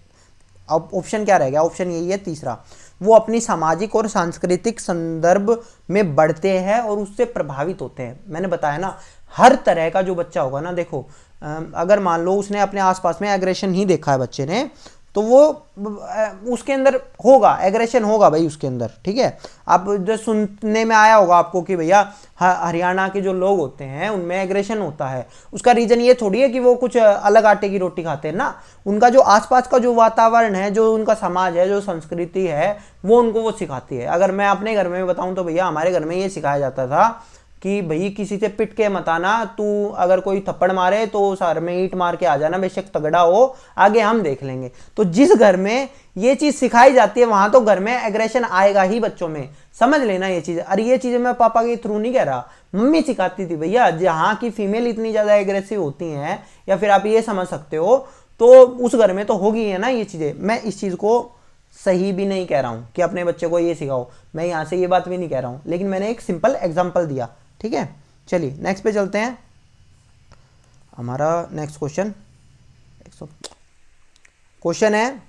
अब ऑप्शन क्या रह गया? ऑप्शन यही है तीसरा, वो अपनी सामाजिक और सांस्कृतिक संदर्भ में बढ़ते हैं और उससे प्रभावित होते हैं। मैंने बताया ना, हर तरह का जो बच्चा होगा ना, देखो अगर मान लो उसने अपने आसपास में एग्रेशन ही देखा है बच्चे ने, तो वो उसके अंदर होगा, एग्रेशन होगा भाई उसके अंदर, ठीक है। आप जो सुनने में आया होगा आपको कि भैया हरियाणा के जो लोग होते हैं उनमें एग्रेशन होता है, उसका रीजन ये थोड़ी है कि वो कुछ अलग आटे की रोटी खाते हैं ना, उनका जो आसपास का जो वातावरण है, जो उनका समाज है, जो संस्कृति है, वो उनको वो सिखाती है। अगर मैं अपने घर में बताऊं तो भैया हमारे घर में ये सिखाया जाता था कि भाई किसी से पिट के मत आना, तू अगर कोई थप्पड़ मारे तो सर में ईंट मार के आ जाना, बेशक तगड़ा हो, आगे हम देख लेंगे। तो जिस घर में ये चीज सिखाई जाती है वहां तो घर में एग्रेशन आएगा ही बच्चों में, समझ लेना ये चीज। अरे ये चीजें मैं पापा के थ्रू नहीं कह रहा, मम्मी सिखाती थी भैया। जहाँ की फीमेल इतनी ज्यादा एग्रेसिव होती हैं, या फिर आप ये समझ सकते हो, तो उस घर में तो होगी है ना ये चीजें। मैं इस चीज को सही भी नहीं कह रहा हूं कि अपने बच्चे को ये सिखाओ, मैं यहां से ये बात भी नहीं कह रहा हूं, लेकिन मैंने एक सिंपल एग्जांपल दिया, ठीक है। चलिए नेक्स्ट पे चलते हैं। हमारा नेक्स्ट क्वेश्चन है,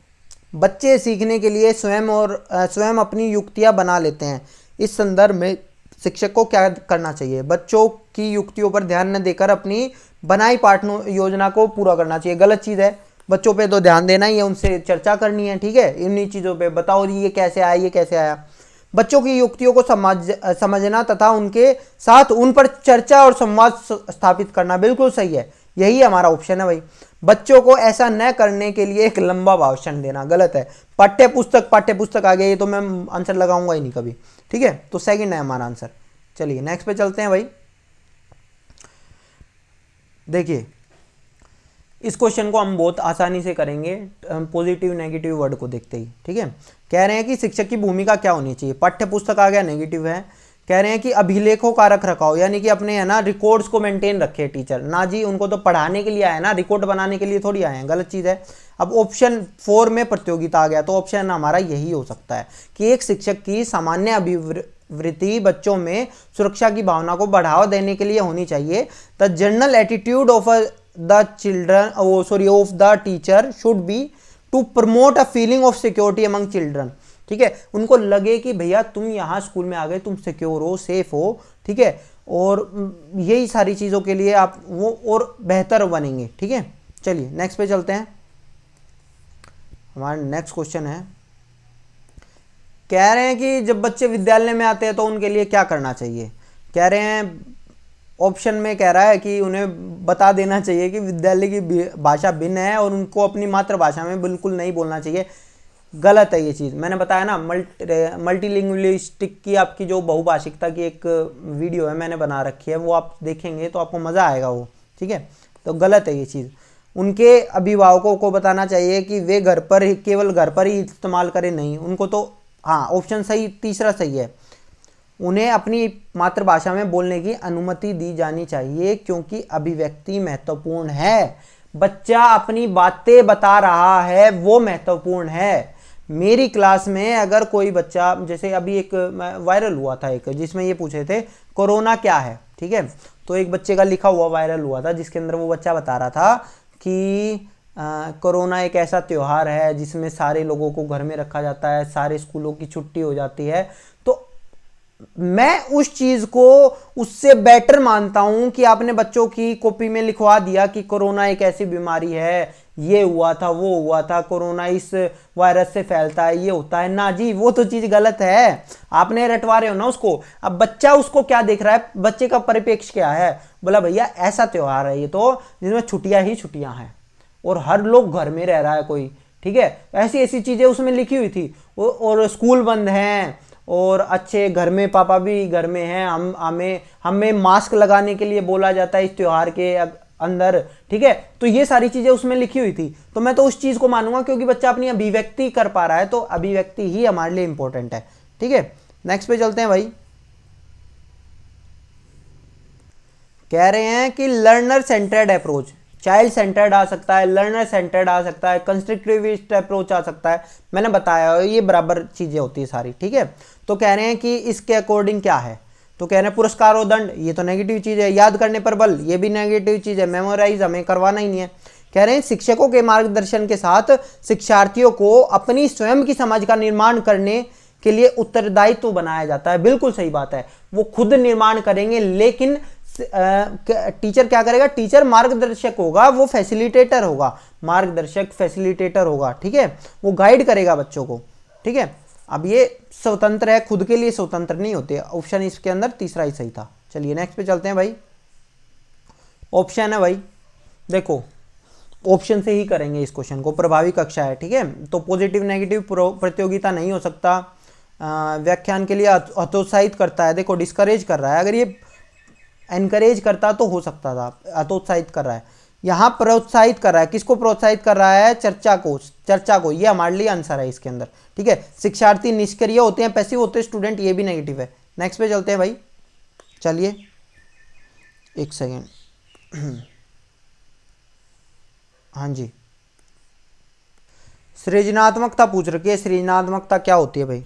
बच्चे सीखने के लिए स्वयं अपनी युक्तियां बना लेते हैं, इस संदर्भ में शिक्षक को क्या करना चाहिए? बच्चों की युक्तियों पर ध्यान न देकर अपनी बनाई पाठ योजना को पूरा करना चाहिए। गलत चीज़ है, बच्चों पे तो ध्यान देना ही है, उनसे चर्चा करनी है, ठीक है, इन्हीं चीज़ों पे बताओ ये कैसे आया, ये कैसे आया। बच्चों की युक्तियों को समझना तथा उनके साथ उन पर चर्चा और संवाद स्थापित करना, बिल्कुल सही है, यही हमारा ऑप्शन है भाई। बच्चों को ऐसा न करने के लिए एक लंबा भाषण देना गलत है। पाठ्य पुस्तक आ गया, ये तो मैं आंसर लगाऊंगा ही नहीं कभी, ठीक है। तो सेकंड है हमारा आंसर। चलिए नेक्स्ट पे चलते हैं भाई। देखिए इस क्वेश्चन को हम बहुत आसानी से करेंगे, पॉजिटिव नेगेटिव वर्ड को देखते ही, ठीक है। कह रहे हैं कि शिक्षक की भूमिका क्या होनी चाहिए, पाठ्य पुस्तक आ गया, नेगेटिव है। कह रहे हैं कि अभिलेखों का रख रखाव, यानी कि अपने है ना रिकॉर्ड्स को मेंटेन रखे टीचर, ना जी उनको तो पढ़ाने के लिए आए ना, रिकॉर्ड बनाने के लिए थोड़ी आए हैं, गलत चीज़ है। अब ऑप्शन 4 में प्रतियोगिता आ गया, तो ऑप्शन हमारा यही हो सकता है कि एक शिक्षक की सामान्य अभिवृत्ति बच्चों में सुरक्षा की भावना को बढ़ावा देने के लिए होनी चाहिए। The general attitude of the children of the teacher should be to promote a feeling of security among children, ठीक है। उनको लगे कि भैया तुम यहाँ स्कूल में आ गए, तुम सिक्योर हो, सेफ हो, ठीक है, और यही सारी चीज़ों के लिए आप वो और बेहतर बनेंगे, ठीक है। चलिए नेक्स्ट पे चलते हैं। हमारा नेक्स्ट क्वेश्चन है, कह रहे हैं कि जब बच्चे विद्यालय में आते हैं तो उनके लिए क्या करना चाहिए। कह रहे हैं ऑप्शन में कह रहा है कि उन्हें बता देना चाहिए कि विद्यालय की भाषा भिन्न है और उनको अपनी मातृभाषा में बिल्कुल नहीं बोलना चाहिए। गलत है ये चीज़, मैंने बताया ना, मल्टीलिंग्विस्टिक की आपकी जो बहुभाषिकता की एक वीडियो है मैंने बना रखी है, वो आप देखेंगे तो आपको मज़ा आएगा वो, ठीक है। तो गलत है ये चीज़। उनके अभिभावकों को बताना चाहिए कि वे घर पर ही, केवल घर पर ही इस्तेमाल करें, नहीं उनको तो, हाँ ऑप्शन सही, तीसरा सही है, उन्हें अपनी मातृभाषा में बोलने की अनुमति दी जानी चाहिए क्योंकि अभिव्यक्ति महत्वपूर्ण है। बच्चा अपनी बातें बता रहा है वो महत्वपूर्ण है। मेरी क्लास में अगर कोई बच्चा, जैसे अभी एक वायरल हुआ था एक, जिसमें ये पूछे थे कोरोना क्या है, ठीक है, तो एक बच्चे का लिखा हुआ वायरल हुआ था जिसके अंदर वो बच्चा बता रहा था कि कोरोना एक ऐसा त्यौहार है जिसमें सारे लोगों को घर में रखा जाता है, सारे स्कूलों की छुट्टी हो जाती है। तो मैं उस चीज को उससे बेटर मानता हूं कि आपने बच्चों की कॉपी में लिखवा दिया कि कोरोना एक ऐसी बीमारी है, ये हुआ था, वो हुआ था, कोरोना इस वायरस से फैलता है, ये होता है ना जी, वो तो चीज गलत है, आपने रटवा रहे हो ना उसको। अब बच्चा उसको क्या देख रहा है, बच्चे का परिप्रेक्ष्य क्या है, बोला भैया ऐसा त्योहार है ये तो जिसमें छुट्टियां ही छुट्टियां हैं और हर लोग घर में रह रहा है कोई, ठीक है, ऐसी ऐसी चीजें उसमें लिखी हुई थी, और स्कूल बंद हैं और अच्छे घर में, पापा भी घर में हैं, हमें मास्क लगाने के लिए बोला जाता है इस त्योहार के अंदर, ठीक है। तो ये सारी चीजें उसमें लिखी हुई थी, तो मैं तो उस चीज को मानूंगा क्योंकि बच्चा अपनी अभिव्यक्ति कर पा रहा है, तो अभिव्यक्ति ही हमारे लिए इंपॉर्टेंट है, ठीक है। नेक्स्ट पे चलते हैं भाई। कह रहे हैं कि learner centred approach, child centred आ सकता है, लर्नर सेंटर्ड आ सकता है, कंस्ट्रक्टिविस्ट अप्रोच आ सकता है, मैंने बताया ये बराबर चीजें होती है सारी, ठीक है। तो कह रहे हैं कि इसके अकॉर्डिंग क्या है, तो कह रहे हैं पुरस्कार और दंड, ये तो नेगेटिव चीज है, याद करने पर बल, ये भी नेगेटिव चीज है, मेमोराइज हमें करवाना ही नहीं है। कह रहे हैं शिक्षकों के मार्गदर्शन के साथ शिक्षार्थियों को अपनी स्वयं की समझ का निर्माण करने के लिए उत्तरदायित्व बनाया जाता है। बिल्कुल सही बात है, वो खुद निर्माण करेंगे, लेकिन टीचर क्या करेगा, टीचर मार्गदर्शक होगा, वो फैसिलिटेटर होगा, मार्गदर्शक फैसिलिटेटर होगा, ठीक है, वो गाइड करेगा बच्चों को, ठीक है। अब ये स्वतंत्र है, खुद के लिए स्वतंत्र नहीं होते। ऑप्शन इसके अंदर तीसरा ही सही था। चलिए नेक्स्ट पे चलते हैं भाई। ऑप्शन है भाई, देखो ऑप्शन से ही करेंगे इस क्वेश्चन को, प्रभावी कक्षा है, ठीक है। तो पॉजिटिव नेगेटिव प्रतियोगिता नहीं हो सकता, व्याख्यान के लिए हतोत्साहित करता है, देखो डिस्करेज कर रहा है, अगर ये एनकरेज करता तो हो सकता था, हतोत्साहित कर रहा है, यहाँ प्रोत्साहित कर रहा है, किसको प्रोत्साहित कर रहा है, चर्चा को, ये हमारे लिए आंसर है इसके अंदर, ठीक है। शिक्षार्थी निष्क्रिय होते हैं, पैसिव होते हैं स्टूडेंट, ये भी नेगेटिव है। नेक्स्ट पे चलते हैं भाई। चलिए एक सेकेंड, हाँ जी, सृजनात्मकता पूछ रखी है, सृजनात्मकता क्या होती है भाई,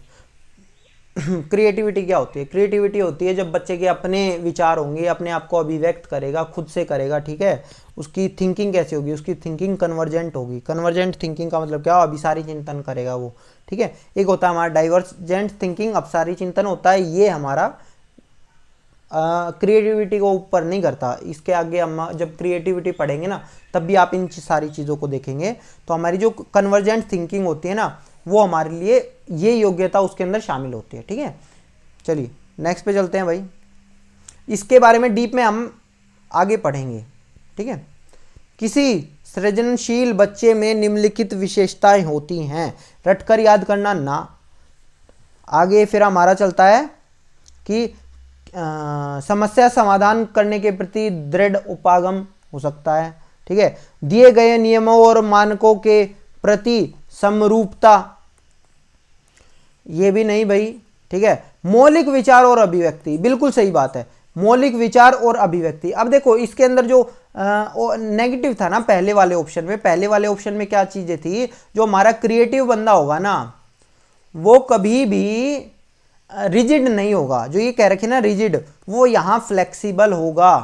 क्रिएटिविटी क्या होती है, क्रिएटिविटी होती है जब बच्चे के अपने विचार होंगे, अपने आप को अभिव्यक्त करेगा, खुद से करेगा, ठीक है। उसकी थिंकिंग कैसी होगी, उसकी थिंकिंग कन्वर्जेंट होगी। कन्वर्जेंट थिंकिंग का मतलब क्या, अभिसारी चिंतन करेगा वो, ठीक है। एक होता है हमारा डाइवर्जेंट थिंकिंग, अपसारी चिंतन होता है, ये हमारा क्रिएटिविटी को ऊपर नहीं करता। इसके आगे हम जब क्रिएटिविटी पढ़ेंगे ना, तब भी आप इन सारी चीज़ों को देखेंगे। तो हमारी जो कन्वर्जेंट थिंकिंग होती है ना, वो हमारे लिए ये योग्यता उसके अंदर शामिल होती है, ठीक है। चलिए नेक्स्ट पे चलते हैं भाई। इसके बारे में डीप में हम आगे पढ़ेंगे, ठीक है। किसी सृजनशील बच्चे में निम्नलिखित विशेषताएं होती हैं। रटकर याद करना ना। आगे फिर हमारा चलता है कि समस्या समाधान करने के प्रति दृढ़ उपागम हो सकता है। ठीक है, दिए गए नियमों और मानकों के प्रति समरूपता, ये भी नहीं भाई। ठीक है, मौलिक विचार और अभिव्यक्ति, बिल्कुल सही बात है, मौलिक विचार और अभिव्यक्ति। अब देखो इसके अंदर जो नेगेटिव था ना पहले वाले ऑप्शन में, पहले वाले ऑप्शन में क्या चीजें थी, जो हमारा क्रिएटिव बंदा होगा ना वो कभी भी रिजिड नहीं होगा, जो ये कह रखे ना रिजिड, वो यहाँ फ्लेक्सिबल होगा,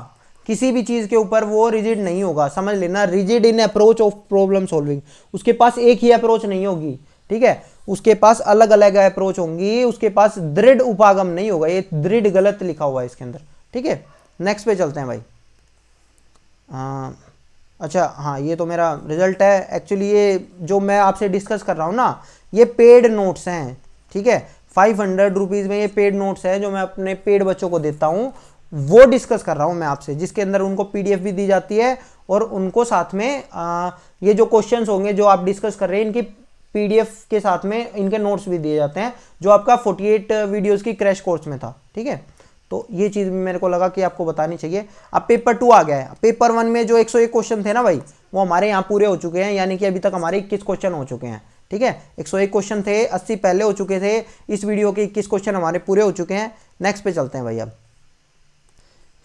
किसी भी चीज के ऊपर वो रिजिड नहीं होगा। समझ लेना, rigid in approach of problem solving, उसके पास एक ही अप्रोच नहीं होगी। ठीक है, उसके पास अलग अलग अप्रोच होंगी, उसके पास दृढ़ उपागम नहीं होगा। ये दृढ़ गलत लिखा हुआ है इसके अंदर। ठीक है, नेक्स्ट पे चलते हैं भाई। अच्छा हाँ, ये तो मेरा रिजल्ट है। एक्चुअली ये जो मैं आपसे डिस्कस कर रहा हूँ ना, ये पेड नोट्स हैं। ठीक है, 500 रुपीज़ में ये पेड नोट्स है जो मैं अपने पेड बच्चों को देता हूँ, वो डिस्कस कर रहा हूँ मैं आपसे, जिसके अंदर उनको पीडीएफ भी दी जाती है और उनको साथ में ये जो क्वेश्चंस होंगे जो आप डिस्कस कर रहे हैं इनकी पीडीएफ के साथ में इनके नोट्स भी दिए जाते हैं, जो आपका 48 वीडियोस की क्रैश कोर्स में था। ठीक है, तो ये चीज़ मेरे को लगा कि आपको बतानी चाहिए। अब पेपर 2 आ गया है। पेपर 1 में जो 101 क्वेश्चन थे ना भाई, वो हमारे यहाँ पूरे हो चुके हैं, यानी कि अभी तक हमारे 21 क्वेश्चन हो चुके हैं। ठीक है, 101 क्वेश्चन थे, 80 पहले हो चुके थे, इस वीडियो के 21 क्वेश्चन हमारे पूरे हो चुके हैं। नेक्स्ट पे चलते हैं भाई। अब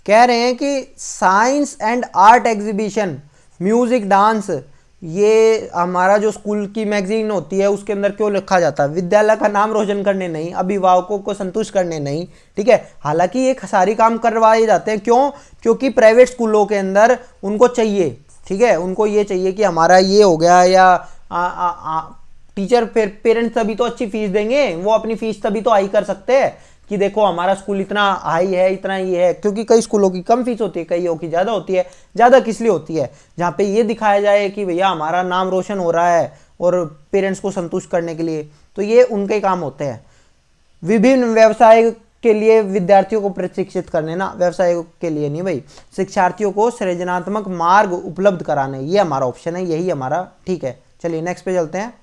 कह रहे हैं कि science and art exhibition, music, dance, ये हमारा जो स्कूल की मैगजीन होती है उसके अंदर क्यों लिखा जाता है? विद्यालय का नाम रोशन करने नहीं, अभिभावकों को संतुष्ट करने नहीं। ठीक है, हालांकि ये सारी काम करवाए जाते हैं, क्यों? क्योंकि प्राइवेट स्कूलों के अंदर उनको चाहिए। ठीक है, उनको ये चाहिए कि हमारा ये हो गया, या टीचर पेरेंट्स तभी तो अच्छी फीस देंगे, वो अपनी फीस तभी तो हाई कर सकते हैं कि देखो हमारा स्कूल इतना हाई है, इतना ये है। क्योंकि कई स्कूलों की कम फीस होती है, कईयों की ज़्यादा होती है। ज़्यादा किस लिए होती है? जहाँ पे ये दिखाया जाए कि भैया हमारा नाम रोशन हो रहा है और पेरेंट्स को संतुष्ट करने के लिए, तो ये उनके काम होते हैं। विभिन्न व्यवसाय के लिए विद्यार्थियों को प्रशिक्षित करने ना, व्यवसाय के लिए नहीं भाई, शिक्षार्थियों को सृजनात्मक मार्ग उपलब्ध कराने, ये हमारा ऑप्शन है, यही हमारा। ठीक है, चलिए नेक्स्ट पे चलते हैं।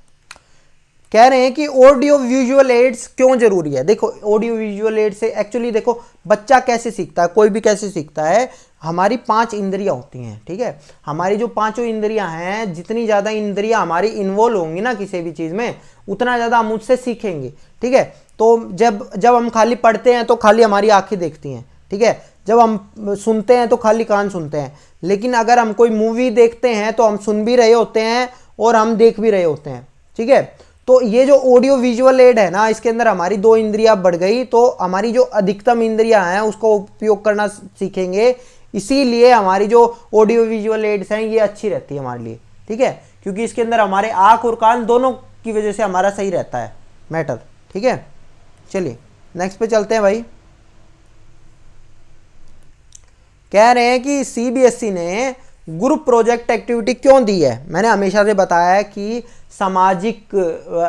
कह रहे हैं कि ऑडियो विजुअल एड्स क्यों जरूरी है? देखो ऑडियो विजुअल एड्स से एक्चुअली देखो बच्चा कैसे सीखता है, कोई भी कैसे सीखता है। हमारी 5 इंद्रियां होती हैं। ठीक है, हमारी जो 5 इंद्रियां हैं, जितनी ज़्यादा इंद्रियां हमारी इन्वॉल्व होंगी ना किसी भी चीज़ में, उतना ज़्यादा हम उससे सीखेंगे। ठीक है, तो जब हम खाली पढ़ते हैं तो खाली हमारी आंखें देखती हैं। ठीक है, जब हम सुनते हैं तो खाली कान सुनते हैं। लेकिन अगर हम कोई मूवी देखते हैं तो हम सुन भी रहे होते हैं और हम देख भी रहे होते हैं। ठीक है, तो ये जो ऑडियो विजुअल एड है ना, इसके अंदर हमारी 2 इंद्रियां बढ़ गई, तो हमारी जो अधिकतम इंद्रियां हैं उसको उपयोग करना सीखेंगे। इसीलिए हमारी जो ऑडियो विजुअल एड्स हैं ये अच्छी रहती है हमारे लिए। ठीक है, क्योंकि इसके अंदर हमारे आंख और कान दोनों की वजह से हमारा सही रहता है मैटर। ठीक है, चलिए नेक्स्ट पे चलते हैं भाई। कह रहे हैं कि सीबीएसई ने ग्रुप प्रोजेक्ट एक्टिविटी क्यों दी है? मैंने हमेशा से बताया है कि सामाजिक,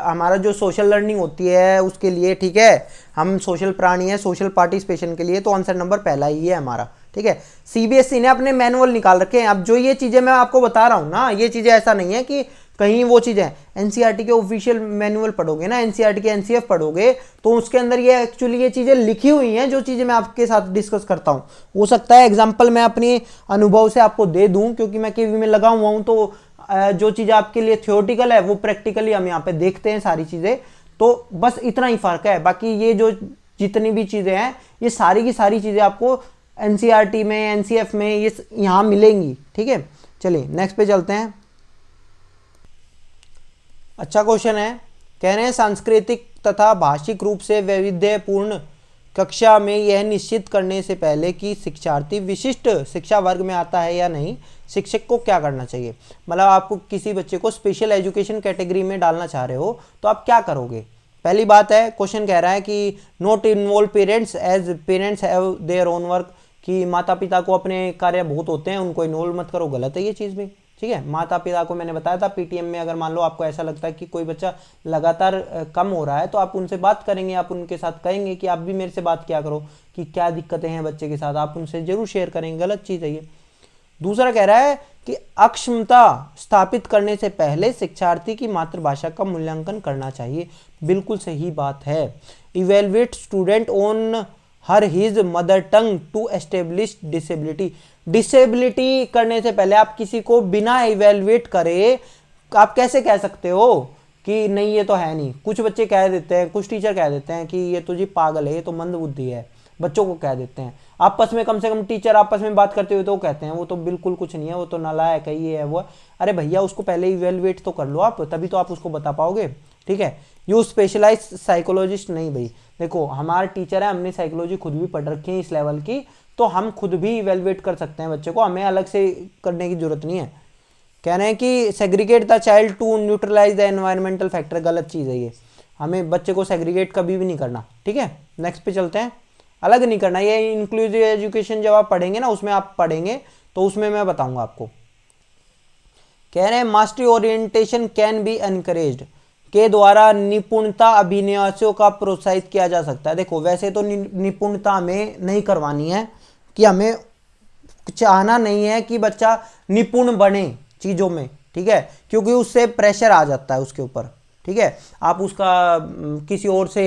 हमारा जो सोशल लर्निंग होती है उसके लिए। ठीक है, हम सोशल प्राणी हैं, सोशल पार्टिसिपेशन के लिए, तो आंसर नंबर पहला ही है हमारा। ठीक है, सीबीएसई ने अपने मैनुअल निकाल रखे हैं। अब जो ये चीज़ें मैं आपको बता रहा हूँ ना, ये चीज़ें ऐसा नहीं है कि कहीं वो चीज़ें एनसीईआरटी के ऑफिशियल मैनुअल पढ़ोगे ना, एनसीईआरटी के एनसीएफ पढ़ोगे, तो उसके अंदर ये एक्चुअली ये चीज़ें लिखी हुई हैं, जो चीज़ें मैं आपके साथ डिस्कस करता हूँ। हो सकता है एग्जाम्पल मैं अपने अनुभव से आपको दे दूँ, क्योंकि मैं केवी में लगा हुआ हूँ, तो जो चीज़ आपके लिए थियोरटिकल है वो प्रैक्टिकली हम यहाँ पे देखते हैं सारी चीज़ें। तो बस इतना ही फ़र्क है, बाकी ये जो जितनी भी चीज़ें हैं ये सारी की सारी चीज़ें आपको एनसीईआरटी में, एनसीएफ में ये यहाँ मिलेंगी। ठीक है, चलिए नेक्स्ट पे चलते हैं। अच्छा क्वेश्चन है, कह रहे हैं सांस्कृतिक तथा भाषिक रूप से वैविध्यपूर्ण कक्षा में यह निश्चित करने से पहले कि शिक्षार्थी विशिष्ट शिक्षा वर्ग में आता है या नहीं, शिक्षक को क्या करना चाहिए? मतलब आपको किसी बच्चे को स्पेशल एजुकेशन कैटेगरी में डालना चाह रहे हो तो आप क्या करोगे? पहली बात है, क्वेश्चन कह रहा है कि not involve parents as parents have their own work, कि माता पिता को अपने कार्य बहुत होते हैं, उनको इन्वॉल्व मत करो। गलत है ये चीज़ भी। ठीक है, माता पिता को मैंने बताया था पीटीएम में, अगर मान लो आपको ऐसा लगता है कि कोई बच्चा लगातार कम हो रहा है तो आप उनसे बात करेंगे, आप उनके साथ कहेंगे कि आप भी मेरे से बात किया करो कि क्या दिक्कतें हैं बच्चे के साथ, आप उनसे जरूर शेयर करेंगे। गलत चीज़ है ये। दूसरा कह रहा है कि अक्षमता स्थापित करने से पहले शिक्षार्थी की मातृभाषा का मूल्यांकन करना चाहिए। बिल्कुल सही बात है। Evaluate student on her his mother tongue to establish disability. Disability करने से पहले आप किसी को बिना इवेलुएट करे आप कैसे कह सकते हो कि नहीं ये तो है नहीं। कुछ बच्चे कह देते हैं, कुछ टीचर कह देते हैं कि ये तो जी पागल है, ये तो मंद बुद्धि है, बच्चों को कह देते हैं। आपस में कम से कम टीचर आपस में बात करते हुए तो कहते हैं वो तो बिल्कुल कुछ नहीं है, वो तो नालायक है, ये है वो। अरे भैया उसको पहले इवेलुएट तो कर लो आप, तभी तो आप उसको बता पाओगे। ठीक है, यू स्पेशलाइज साइकोलॉजिस्ट नहीं भाई। देखो हमारे टीचर है, हमने साइकोलॉजी खुद भी पढ़ रखी है इस लेवल की, तो हम खुद भी इवेलुएट कर सकते हैं बच्चे को, हमें अलग से करने की जरूरत नहीं है। कह रहे हैं कि segregate the child to neutralise the environmental factor. गलत चीज़ है ये, हमें बच्चे को सेग्रीगेट कभी भी नहीं करना। ठीक है, नेक्स्ट पे चलते हैं। अलग नहीं करना, ये इंक्लूसिव एजुकेशन जब आप पढ़ेंगे ना उसमें आप पढ़ेंगे तो उसमें मैं बताऊंगा आपको। कह रहे हैं mastery orientation can be encouraged के द्वारा निपुणता अभिन्यासों का प्रोत्साहित किया जा सकता है। देखो वैसे तो निपुणता हमें नहीं करवानी है, कि हमें चाहना नहीं है कि बच्चा निपुण बने चीज़ों में। ठीक है, क्योंकि उससे प्रेशर आ जाता है उसके ऊपर। ठीक है, आप उसका किसी और से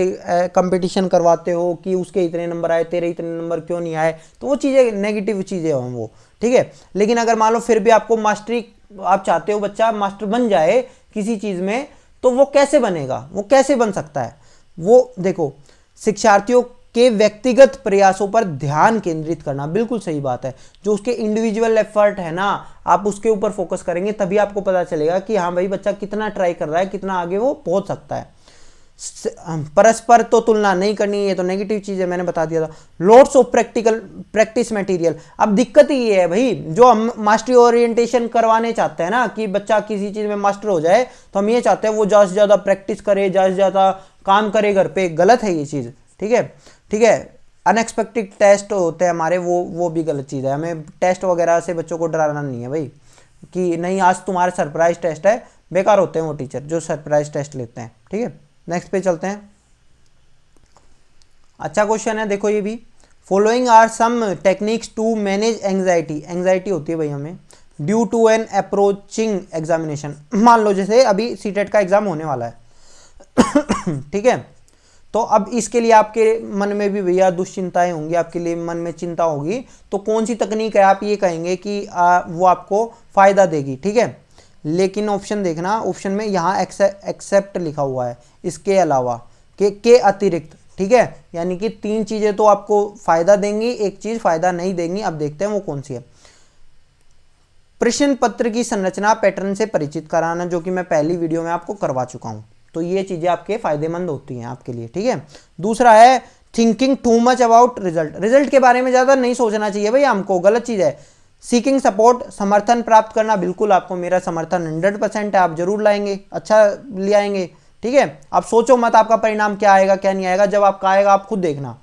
कंपटीशन करवाते हो कि उसके इतने नंबर आए, तेरे इतने नंबर क्यों नहीं आए, तो वो चीज़ें नेगेटिव चीज़ें हैं वो। ठीक है, लेकिन अगर मान लो फिर भी आपको मास्टरी, आप चाहते हो बच्चा मास्टर बन जाए किसी चीज़ में, तो वो कैसे बनेगा, वो कैसे बन सकता है? वो देखो शिक्षार्थियों के व्यक्तिगत प्रयासों पर ध्यान केंद्रित करना। बिल्कुल सही बात है, जो उसके इंडिविजुअल एफर्ट है ना, आप उसके ऊपर फोकस करेंगे तभी आपको पता चलेगा कि हाँ भाई बच्चा कितना ट्राई कर रहा है, कितना आगे वो पहुंच सकता है। परस्पर तो तुलना नहीं करनी, ये तो नेगेटिव चीज है, मैंने बता दिया था। Loads of practice material. अब दिक्कत ये है भाई, जो हम मास्टरी ओरिएंटेशन करवाने चाहते हैं ना कि बच्चा किसी चीज में मास्टर हो जाए, तो हम ये चाहते हैं वो ज़्यादा से ज़्यादा प्रैक्टिस करे, ज़्यादा से ज़्यादा काम करे घर पे। गलत है ये चीज़। ठीक है, ठीक है। अनएक्सपेक्टेड टेस्ट होते हैं हमारे, वो भी गलत चीज़ है। हमें टेस्ट वगैरह से बच्चों को डराना नहीं है भाई, कि नहीं आज तुम्हारे सरप्राइज टेस्ट है। बेकार होते हैं वो टीचर जो सरप्राइज टेस्ट लेते हैं। ठीक है, नेक्स्ट पे चलते हैं। अच्छा क्वेश्चन है, देखो ये भी। Following are some techniques to manage anxiety. Anxiety होती है भाई हमें due to an approaching examination. मान लो जैसे अभी सीटेट का एग्जाम होने वाला है ठीक है, तो अब इसके लिए आपके मन में भी भैया दुश्चिंताएं होंगी, आपके लिए मन में चिंता होगी, तो कौन सी तकनीक है आप ये कहेंगे कि वो आपको फायदा देगी। ठीक है, लेकिन ऑप्शन देखना, ऑप्शन में यहाँ एक्सेप्ट लिखा हुआ है, इसके अलावा के अतिरिक्त। ठीक है, यानी कि 3 चीज़ें तो आपको फायदा देंगी, एक चीज़ फायदा नहीं देंगी। अब देखते हैं वो कौन सी है। प्रश्न पत्र की संरचना पैटर्न से परिचित कराना, जो कि मैं पहली वीडियो में आपको करवा चुका हूँ, तो ये चीज़ें आपके फायदेमंद होती हैं आपके लिए। ठीक है, दूसरा है thinking too much about result. Result के बारे में ज़्यादा नहीं सोचना चाहिए भाई हमको, गलत चीज़ है। सीकिंग सपोर्ट, समर्थन प्राप्त करना। बिल्कुल आपको मेरा समर्थन 100% है, आप जरूर लाएंगे, अच्छा ले आएंगे। ठीक है, आप सोचो मत आपका परिणाम क्या आएगा क्या नहीं आएगा, जब आपका आएगा आप खुद देखना।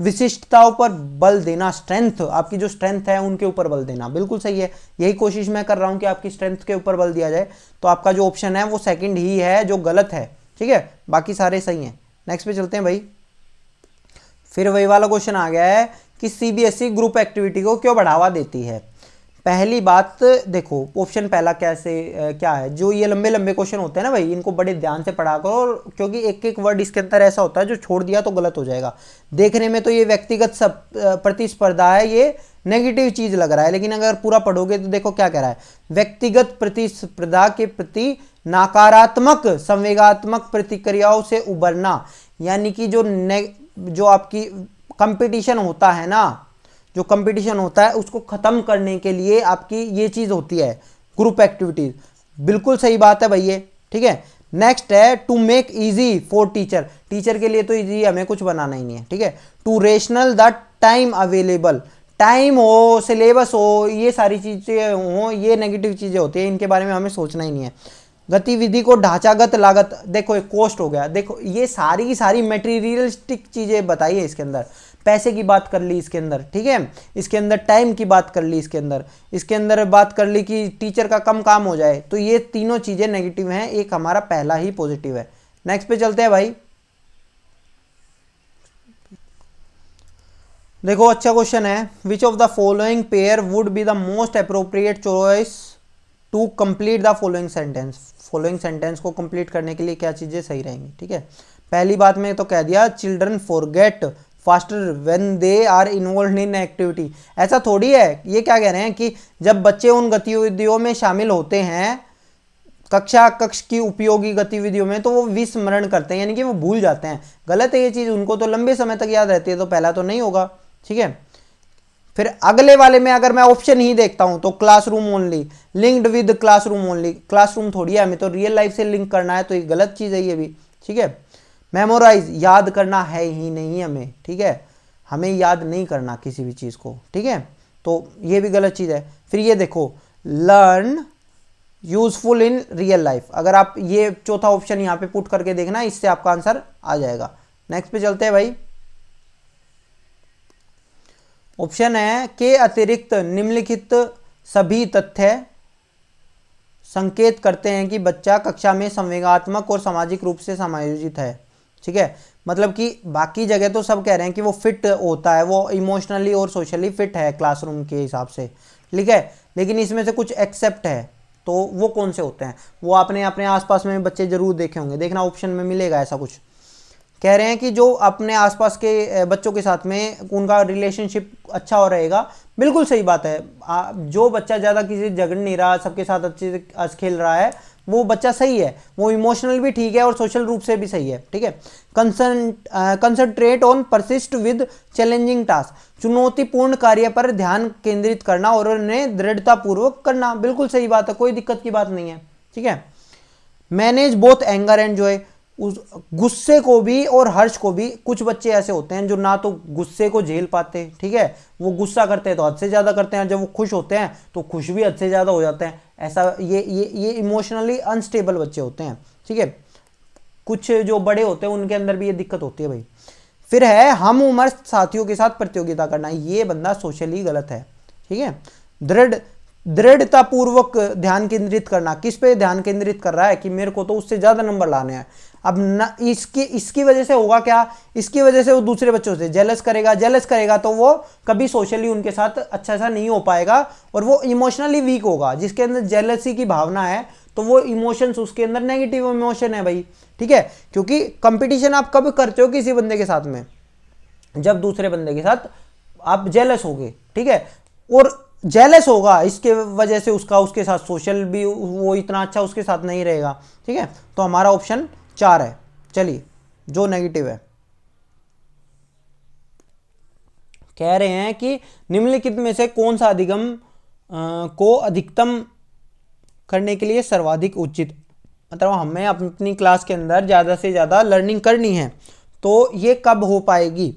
विशिष्टताओं पर बल देना, स्ट्रेंथ, आपकी जो स्ट्रेंथ है उनके ऊपर बल देना। बिल्कुल सही है, यही कोशिश मैं कर रहा हूं कि आपकी स्ट्रेंथ के ऊपर बल दिया जाए। तो आपका जो ऑप्शन है वो सेकंड ही है जो गलत है। ठीक है, बाकी सारे सही हैं। नेक्स्ट पे चलते हैं भाई। फिर वही वाला क्वेश्चन आ गया है कि सीबीएसई ग्रुप एक्टिविटी को क्यों बढ़ावा देती है। पहली बात देखो, ऑप्शन पहला क्या है, जो ये लंबे लंबे क्वेश्चन होते हैं ना भाई, इनको बड़े ध्यान से पढ़ा करो, क्योंकि एक एक वर्ड इसके अंदर ऐसा होता है जो छोड़ दिया तो गलत हो जाएगा। देखने में तो ये व्यक्तिगत प्रतिस्पर्धा है, ये नेगेटिव चीज लग रहा है, लेकिन अगर पूरा पढ़ोगे तो देखो क्या कह रहा है। व्यक्तिगत प्रतिस्पर्धा के प्रति नकारात्मक संवेगात्मक प्रतिक्रियाओं से उबरना, यानी कि जो आपकी कंपटीशन होता है ना, जो कंपटीशन होता है उसको खत्म करने के लिए आपकी ये चीज होती है ग्रुप एक्टिविटीज। बिल्कुल सही बात है भाई ये। ठीक है, नेक्स्ट है to make easy for teacher. Teacher के लिए तो इजी हमें कुछ बनाना ही नहीं है। ठीक है, to rational the time available. Time हो, सिलेबस हो, ये सारी चीजें हो, ये नेगेटिव चीजें होती है, इनके बारे में हमें सोचना ही नहीं है। गतिविधि को ढांचागत लागत, देखो एक कॉस्ट हो गया, देखो ये सारी की सारी मटेरियलिस्टिक चीजें बताई है इसके अंदर। पैसे की बात कर ली इसके अंदर, ठीक है, इसके अंदर टाइम की बात कर ली, इसके अंदर बात कर ली कि टीचर का कम काम हो जाए। तो ये तीनों चीजें नेगेटिव हैं, एक हमारा पहला ही पॉजिटिव है। नेक्स्ट पे चलते हैं भाई। देखो अच्छा क्वेश्चन है, which of the following pair would be the most appropriate choice to complete the following sentence. Following sentence को कंप्लीट करने के लिए क्या चीज़ें सही रहेंगी, ठीक है। पहली बात में तो कह दिया children forget faster when they are involve in activity. ऐसा थोड़ी है, ये क्या कह रहे हैं कि जब बच्चे उन गतिविधियों में शामिल होते हैं, कक्ष की उपयोगी गतिविधियों में, तो वो विस्मरण करते हैं, यानी कि वो भूल जाते हैं। गलत है ये चीज़, उनको तो लंबे समय तक याद रहती है, तो पहला तो नहीं होगा, ठीक है। फिर अगले वाले में अगर मैं ऑप्शन ही देखता हूं तो classroom only, linked with classroom only, classroom थोड़ी है, हमें तो रियल लाइफ से लिंक करना है, तो ये गलत चीज़ है ये भी, ठीक है। मेमोराइज, याद करना है ही नहीं हमें, ठीक है, हमें याद नहीं करना किसी भी चीज़ को, ठीक है, तो ये भी गलत चीज़ है। फिर ये देखो learn useful in real life, अगर आप ये चौथा ऑप्शन यहाँ पे पुट करके देखना, इससे आपका आंसर आ जाएगा। नेक्स्ट पे चलते हैं भाई। ऑप्शन है के अतिरिक्त निम्नलिखित सभी तथ्य संकेत करते हैं कि बच्चा कक्षा में संवेगात्मक और सामाजिक रूप से समायोजित है, ठीक है। मतलब कि बाकी जगह तो सब कह रहे हैं कि वो फिट होता है, वो इमोशनली और सोशली फिट है क्लासरूम के हिसाब से, ठीक है, लेकिन इसमें से कुछ एक्सेप्ट है, तो वो कौन से होते हैं, वो आपने अपने आसपास में बच्चे जरूर देखे होंगे, देखना ऑप्शन में मिलेगा ऐसा कुछ। कह रहे हैं कि जो अपने आसपास के बच्चों के साथ में उनका रिलेशनशिप अच्छा हो रहेगा, बिल्कुल सही बात है। जो बच्चा ज़्यादा किसी से झगड़ नहीं रहा, सबके साथ अच्छे से हंस खेल रहा है, वो बच्चा सही है, वो इमोशनल भी ठीक है और सोशल रूप से भी सही है, ठीक है। Concentrate on persist with challenging task, चुनौतीपूर्ण कार्य पर ध्यान केंद्रित करना और उन्हें दृढ़तापूर्वक करना, बिल्कुल सही बात है, कोई दिक्कत की बात नहीं है, ठीक है। Manage both anger and Joy, उस गुस्से को भी और हर्ष को भी। कुछ बच्चे ऐसे होते हैं जो ना तो गुस्से को झेल पाते, ठीक है, वो गुस्सा करते हैं तो हद से ज़्यादा करते हैं, जब वो खुश होते हैं तो खुश भी हद से ज़्यादा हो जाते हैं, ऐसा ये इमोशनली अनस्टेबल बच्चे होते हैं, ठीक है। कुछ जो बड़े होते हैं उनके अंदर भी ये दिक्कत होती है भाई। फिर है हम उम्र साथियों के साथ प्रतियोगिता करना, ये बंदा सोशली गलत है, ठीक है। दृढ़तापूर्वक ध्यान केंद्रित करना, किस पे ध्यान केंद्रित कर रहा है कि मेरे को तो उससे ज़्यादा नंबर लाने हैं। अब न इसकी वजह से होगा क्या, इसकी वजह से वो दूसरे बच्चों से जेलस करेगा तो वो कभी सोशली उनके साथ अच्छा सा नहीं हो पाएगा और वो इमोशनली वीक होगा। जिसके अंदर जेलसी की भावना है तो वो इमोशंस उसके अंदर नेगेटिव इमोशन है भाई, ठीक है। क्योंकि कंपटीशन आप कब करते हो किसी बंदे के साथ में, जब दूसरे बंदे के साथ आप जेलस होगे, ठीक है, और जेलस होगा इसके वजह से उसके साथ सोशल भी वो इतना अच्छा उसके साथ नहीं रहेगा, ठीक है। तो हमारा ऑप्शन 4 है। चलिए जो नेगेटिव है, कह रहे हैं कि निम्नलिखित में से कौन सा अधिगम को अधिकतम करने के लिए सर्वाधिक उचित, मतलब हमें अपनी क्लास के अंदर ज़्यादा से ज़्यादा लर्निंग करनी है, तो ये कब हो पाएगी।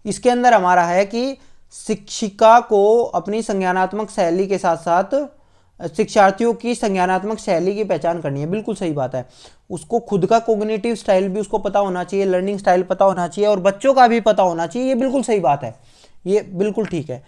इसके अंदर हमारा है कि शिक्षिका को अपनी संज्ञानात्मक शैली के साथ साथ शिक्षार्थियों की संज्ञानात्मक शैली की पहचान करनी है, बिल्कुल सही बात है। उसको खुद का कोग्निटिव स्टाइल भी उसको पता होना चाहिए, लर्निंग स्टाइल पता होना चाहिए और बच्चों का भी पता होना चाहिए, ये बिल्कुल सही बात है, ये बिल्कुल ठीक है।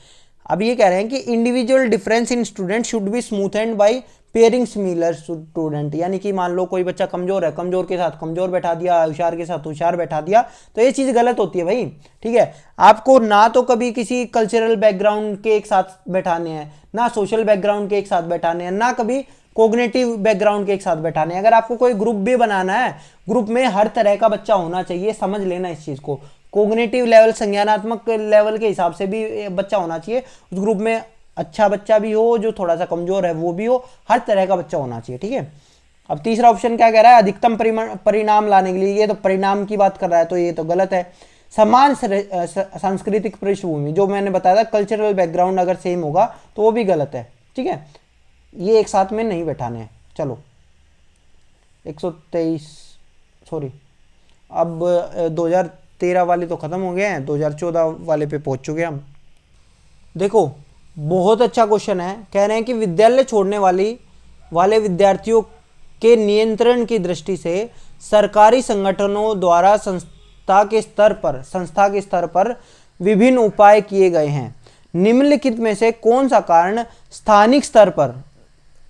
अब ये कह रहे हैं कि individual difference in student should be smoothened by pairing similar student, यानी कि मान लो कोई बच्चा कमजोर है, कमजोर के साथ कमजोर बैठा दिया, होशियार के साथ होशियार बैठा दिया, तो ये चीज़ गलत होती है भाई, ठीक है। आपको ना तो कभी किसी कल्चरल बैकग्राउंड के एक साथ बैठाने हैं, ना सोशल बैकग्राउंड के एक साथ बैठाने हैं, ना कभी कोग्निटिव बैकग्राउंड के एक साथ बैठाने हैं। अगर आपको कोई ग्रुप भी बनाना है, ग्रुप में हर तरह का बच्चा होना चाहिए, समझ लेना इस चीज़ को। कोग्निटिव लेवल, संज्ञानात्मक लेवल के हिसाब से भी बच्चा होना चाहिए उस ग्रुप में, अच्छा बच्चा भी हो, जो थोड़ा सा कमजोर है वो भी हो, हर तरह का बच्चा होना चाहिए, ठीक है। अब तीसरा ऑप्शन क्या कह रहा है, अधिकतम परिणाम लाने के लिए, ये तो परिणाम की बात कर रहा है, तो ये तो गलत है। समान सांस्कृतिक पृष्ठभूमि, जो मैंने बताया था कल्चरल बैकग्राउंड अगर सेम होगा तो वो भी गलत है, ठीक है, ये एक साथ में नहीं बैठाने हैं। चलो 123 सॉरी, अब 2013 वाले तो ख़त्म हो गए हैं, 2014 वाले पे पहुंच चुके हैं हम। देखो बहुत अच्छा क्वेश्चन है, कह रहे हैं कि विद्यालय छोड़ने वाले विद्यार्थियों के नियंत्रण की दृष्टि से सरकारी संगठनों द्वारा संस्था के स्तर पर विभिन्न उपाय किए गए हैं। निम्नलिखित में से कौन सा कारण स्थानिक स्तर पर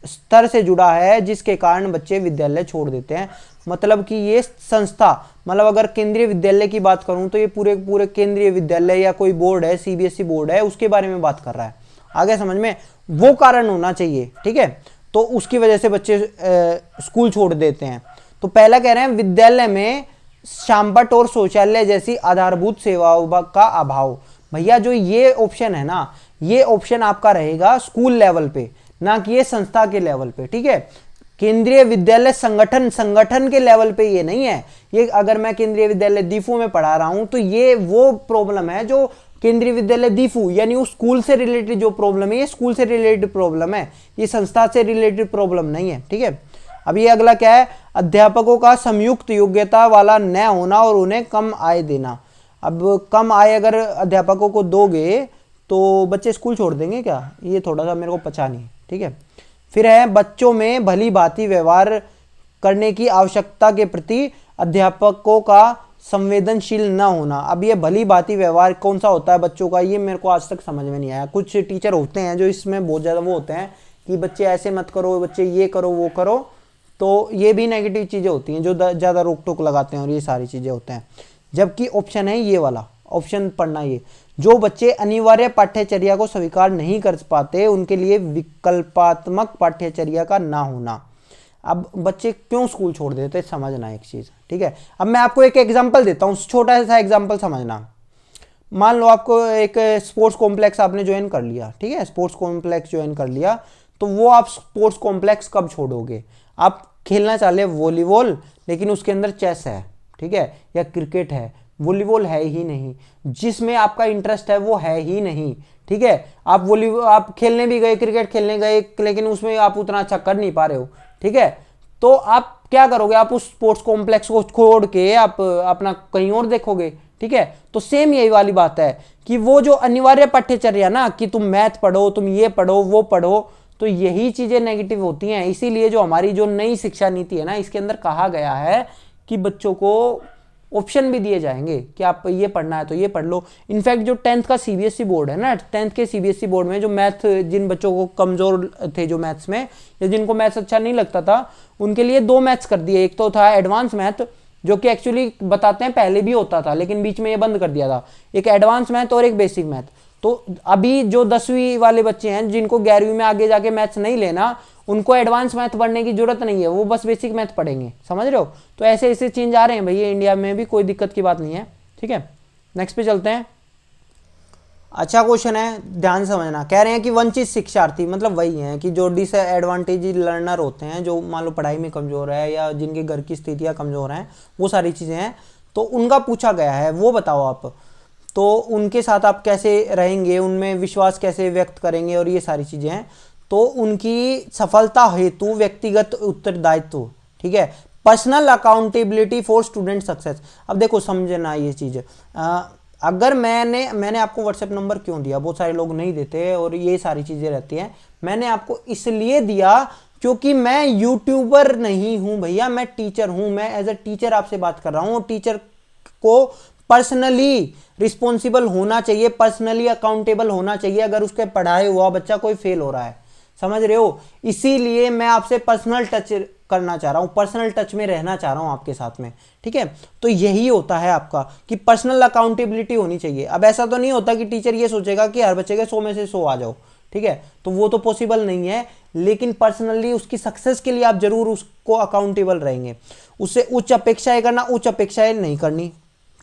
स्तर से जुड़ा है जिसके कारण बच्चे विद्यालय छोड़ देते हैं। मतलब कि ये संस्था, मतलब अगर केंद्रीय विद्यालय की बात करूं तो ये पूरे पूरे केंद्रीय विद्यालय या कोई बोर्ड है, सीबीएसई बोर्ड है, उसके बारे में बात कर रहा है। आगे समझ में, वो कारण होना चाहिए, ठीक है। तो उसकी वजह से बच्चे स्कूल छोड़ देते हैं। तो पहला कह रहे हैं विद्यालय में शामपट और शौचालय जैसी आधारभूत सेवाओं का अभाव। भैया जो ये ऑप्शन है ना, ये ऑप्शन आपका रहेगा स्कूल लेवल पे, ना कि ये संस्था के लेवल पे, ठीक है। केंद्रीय विद्यालय संगठन के लेवल पे ये नहीं है। ये अगर मैं केंद्रीय विद्यालय दीफू में पढ़ा रहा हूं तो ये वो प्रॉब्लम है जो केंद्रीय विद्यालय दीफू यानी उस स्कूल से रिलेटेड जो प्रॉब्लम है, ये स्कूल से रिलेटेड प्रॉब्लम है, ये संस्था से रिलेटेड प्रॉब्लम नहीं है, ठीक है। अब ये अगला क्या है, अध्यापकों का संयुक्त योग्यता वाला न होना और उन्हें कम आय देना। अब कम आय अगर अध्यापकों को दोगे तो बच्चे स्कूल छोड़ देंगे क्या, ये थोड़ा सा मेरे को पता नहीं, ठीक है। फिर है बच्चों में भली भांति व्यवहार करने की आवश्यकता के प्रति अध्यापकों का संवेदनशील न होना। अब ये भली भांति व्यवहार कौन सा होता है बच्चों का, ये मेरे को आज तक समझ में नहीं आया। कुछ टीचर होते हैं जो इसमें बहुत ज़्यादा वो होते हैं कि बच्चे ऐसे मत करो, बच्चे ये करो वो करो, तो ये भी नेगेटिव चीज़ें होती हैं जो ज़्यादा रोक टोक लगाते हैं और ये सारी चीज़ें होते हैं। जबकि ऑप्शन है ये वाला, ऑप्शन पढ़ना, ये जो बच्चे अनिवार्य पाठ्यचर्या को स्वीकार नहीं कर पाते उनके लिए विकल्पात्मक पाठ्यचर्या का ना होना। अब बच्चे क्यों स्कूल छोड़ देते समझना एक चीज़, ठीक है। अब मैं आपको एक एग्जांपल देता हूँ, छोटा सा एग्जांपल समझना। मान लो आपको एक स्पोर्ट्स कॉम्प्लेक्स आपने ज्वाइन कर लिया, ठीक है, स्पोर्ट्स कॉम्प्लेक्स ज्वाइन कर लिया, तो वो आप स्पोर्ट्स कॉम्प्लेक्स कब छोड़ोगे, आप खेलना चाह रहे वॉलीबॉल लेकिन उसके अंदर चेस है, ठीक है, या क्रिकेट है, वॉलीबॉल है ही नहीं, जिसमें आपका इंटरेस्ट है वो है ही नहीं, ठीक है। आप वॉलीबॉल आप खेलने भी गए, क्रिकेट खेलने गए, लेकिन उसमें आप उतना अच्छा कर नहीं पा रहे हो, ठीक है। तो आप क्या करोगे, आप उस स्पोर्ट्स कॉम्प्लेक्स को छोड़ के आप अपना कहीं और देखोगे, ठीक है। तो सेम यही वाली बात है कि वो जो अनिवार्य पाठ्यचर्या ना, कि तुम मैथ पढ़ो, तुम ये पढ़ो वो पढ़ो, तो यही चीजें नेगेटिव होती हैं। इसीलिए जो हमारी जो नई शिक्षा नीति है ना, इसके अंदर कहा गया है कि बच्चों को ऑप्शन भी दिए जाएंगे कि आप ये पढ़ना है तो ये पढ़ लो। इनफैक्ट जो 10th का सीबीएसई बोर्ड है ना, 10th के सीबीएसई बोर्ड में जो मैथ, जिन बच्चों को कमजोर थे जो मैथ्स में, या जिनको मैथ्स अच्छा नहीं लगता था, उनके लिए 2 मैथ्स कर दिए। एक तो था एडवांस मैथ, जो कि एक्चुअली बताते हैं पहले भी होता था लेकिन बीच में ये बंद कर दिया था, एक एडवांस मैथ और एक बेसिक मैथ। तो अभी जो 10वीं वाले बच्चे हैं जिनको 11वीं में आगे जाके मैथ्स नहीं लेना, उनको एडवांस मैथ पढ़ने की जरूरत नहीं है, वो बस बेसिक मैथ पढ़ेंगे, समझ रहे हो। तो ऐसे ऐसे चेंज आ रहे हैं भैया इंडिया में भी, कोई दिक्कत की बात नहीं है, ठीक है। नेक्स्ट पे चलते हैं। अच्छा क्वेश्चन है, ध्यान समझना। कह रहे हैं कि वंचित शिक्षार्थी, मतलब वही है कि जो डिसएडवांटेज लर्नर होते हैं, जो मान लो पढ़ाई में कमजोर है या जिनके घर की स्थितियाँ कमजोर हैं, वो सारी चीज़ें हैं, तो उनका पूछा गया है, वो बताओ आप। तो उनके साथ आप कैसे रहेंगे, उनमें विश्वास कैसे व्यक्त करेंगे, और ये सारी चीज़ें हैं। तो उनकी सफलता हेतु व्यक्तिगत उत्तरदायित्व, ठीक है, personal accountability for student success. अब देखो समझना ये चीज़, अगर मैंने आपको व्हाट्सएप नंबर क्यों दिया, बहुत सारे लोग नहीं देते और ये सारी चीज़ें रहती हैं। मैंने आपको इसलिए दिया क्योंकि मैं यूट्यूबर नहीं हूँ भैया, मैं टीचर हूँ। मैं एज अ टीचर आपसे बात कर रहा हूँ। टीचर को पर्सनली रिस्पॉन्सिबल होना चाहिए, पर्सनली अकाउंटेबल होना चाहिए अगर उसके पढ़ाए हुआ बच्चा कोई फेल हो रहा है, समझ रहे हो। इसीलिए मैं आपसे पर्सनल टच करना चाह रहा हूं, पर्सनल टच में रहना चाह रहा हूं आपके साथ में, ठीक है। तो यही होता है आपका कि पर्सनल अकाउंटेबिलिटी होनी चाहिए। अब ऐसा तो नहीं होता कि टीचर ये सोचेगा कि हर बच्चे के 100 में से 100 आ जाओ, ठीक है, तो वो तो पॉसिबल नहीं है। लेकिन पर्सनली उसकी सक्सेस के लिए आप जरूर उसको अकाउंटेबल रहेंगे। उससे उच्च अपेक्षाएं करना, उच्च अपेक्षाएं नहीं करनी,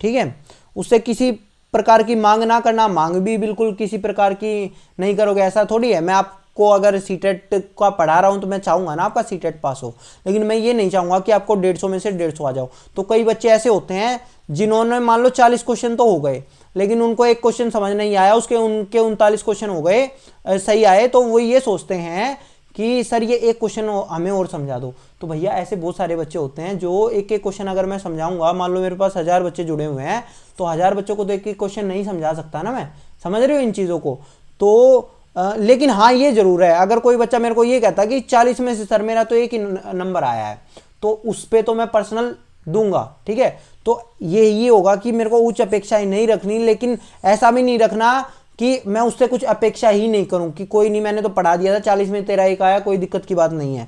ठीक है। उससे किसी प्रकार की मांग ना करना, मांग भी बिल्कुल किसी प्रकार की नहीं करोगे। ऐसा थोड़ी है मैं आपको अगर सीटेट का पढ़ा रहा हूं तो मैं चाहूंगा ना आपका सीटेट पास हो, लेकिन मैं ये नहीं चाहूंगा कि आपको 150 में से 150 आ जाओ। तो कई बच्चे ऐसे होते हैं जिन्होंने मान लो 40 क्वेश्चन तो हो गए, लेकिन उनको एक क्वेश्चन समझ नहीं आया, उनके 39 क्वेश्चन हो गए सही आए, तो वो ये सोचते हैं कि सर ये एक क्वेश्चन हमें और समझा दो। तो भैया ऐसे बहुत सारे बच्चे होते हैं जो एक एक क्वेश्चन अगर मैं समझाऊंगा, मान लो मेरे पास 1000 बच्चे जुड़े हुए हैं, तो 1000 बच्चों को तो एक एक क्वेश्चन नहीं समझा सकता ना मैं, समझ रहे हो इन चीज़ों को। तो लेकिन हाँ ये जरूर है, अगर कोई बच्चा मेरे को ये कहता कि 40 में से सर मेरा तो एक ही नंबर आया है, तो उस पर तो मैं पर्सनल दूंगा, ठीक है। तो ये होगा कि मेरे को उच्च अपेक्षाएं नहीं रखनी, लेकिन ऐसा भी नहीं रखना कि मैं उससे कुछ अपेक्षा ही नहीं करूं कि कोई नहीं, मैंने तो पढ़ा दिया था 40 में तेरा एक आया, कोई दिक्कत की बात नहीं है,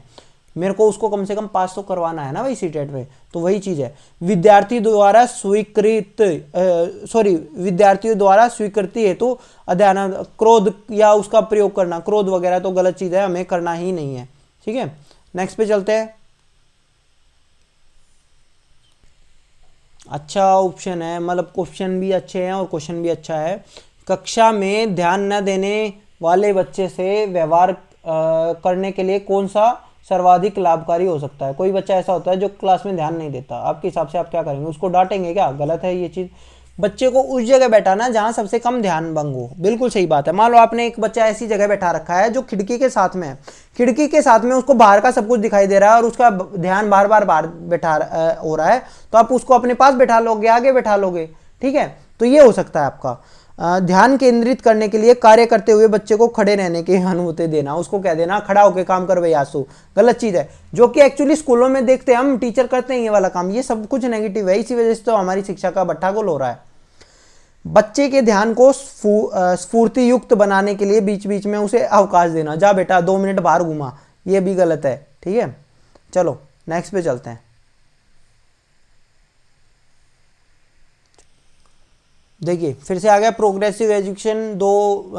मेरे को उसको कम से कम पास तो करवाना है ना भाई सीटेट में। तो वही चीज़ है, विद्यार्थियों द्वारा स्वीकृति हेतु अध्ययन, क्रोध या उसका प्रयोग करना, क्रोध वगैरह तो गलत चीज़ है, हमें करना ही नहीं है। ठीक है, नेक्स्ट पे चलते हैं। अच्छा ऑप्शन है, मतलब क्वेश्चन भी अच्छे हैं और क्वेश्चन भी अच्छा है। कक्षा में ध्यान न देने वाले बच्चे से व्यवहार करने के लिए कौन सा सर्वाधिक लाभकारी हो सकता है। कोई बच्चा ऐसा होता है जो क्लास में ध्यान नहीं देता, आपके हिसाब से आप क्या करेंगे, उसको डांटेंगे क्या? गलत है ये चीज़। बच्चे को उस जगह बैठाना जहाँ सबसे कम ध्यान भंग हो, बिल्कुल सही बात है। मान लो आपने एक बच्चा ऐसी जगह बैठा रखा है जो खिड़की के साथ में है, खिड़की के साथ में उसको बाहर का सब कुछ दिखाई दे रहा है और उसका ध्यान बार बार बाहर बैठा हो रहा है, तो आप उसको अपने पास बैठा लोगे, आगे बैठा लोगे। ठीक है, तो ये हो सकता है आपका। ध्यान केंद्रित करने के लिए कार्य करते हुए बच्चे को खड़े रहने की अनुभूति देना, उसको कह देना खड़ा होकर काम कर भाई आंसू, गलत चीज़ है। जो कि एक्चुअली स्कूलों में देखते हैं हम, टीचर करते हैं ये वाला काम, ये सब कुछ नेगेटिव है। इसी वजह से तो हमारी शिक्षा का बट्टागोल हो रहा है। बच्चे के ध्यान को स्फूर्ति युक्त बनाने के लिए बीच बीच में उसे अवकाश देना, जा बेटा 2 मिनट बाहर घुमा, ये भी गलत है। ठीक है, चलो नेक्स्ट पे चलते हैं। देखिए फिर से आ गया प्रोग्रेसिव एजुकेशन। 2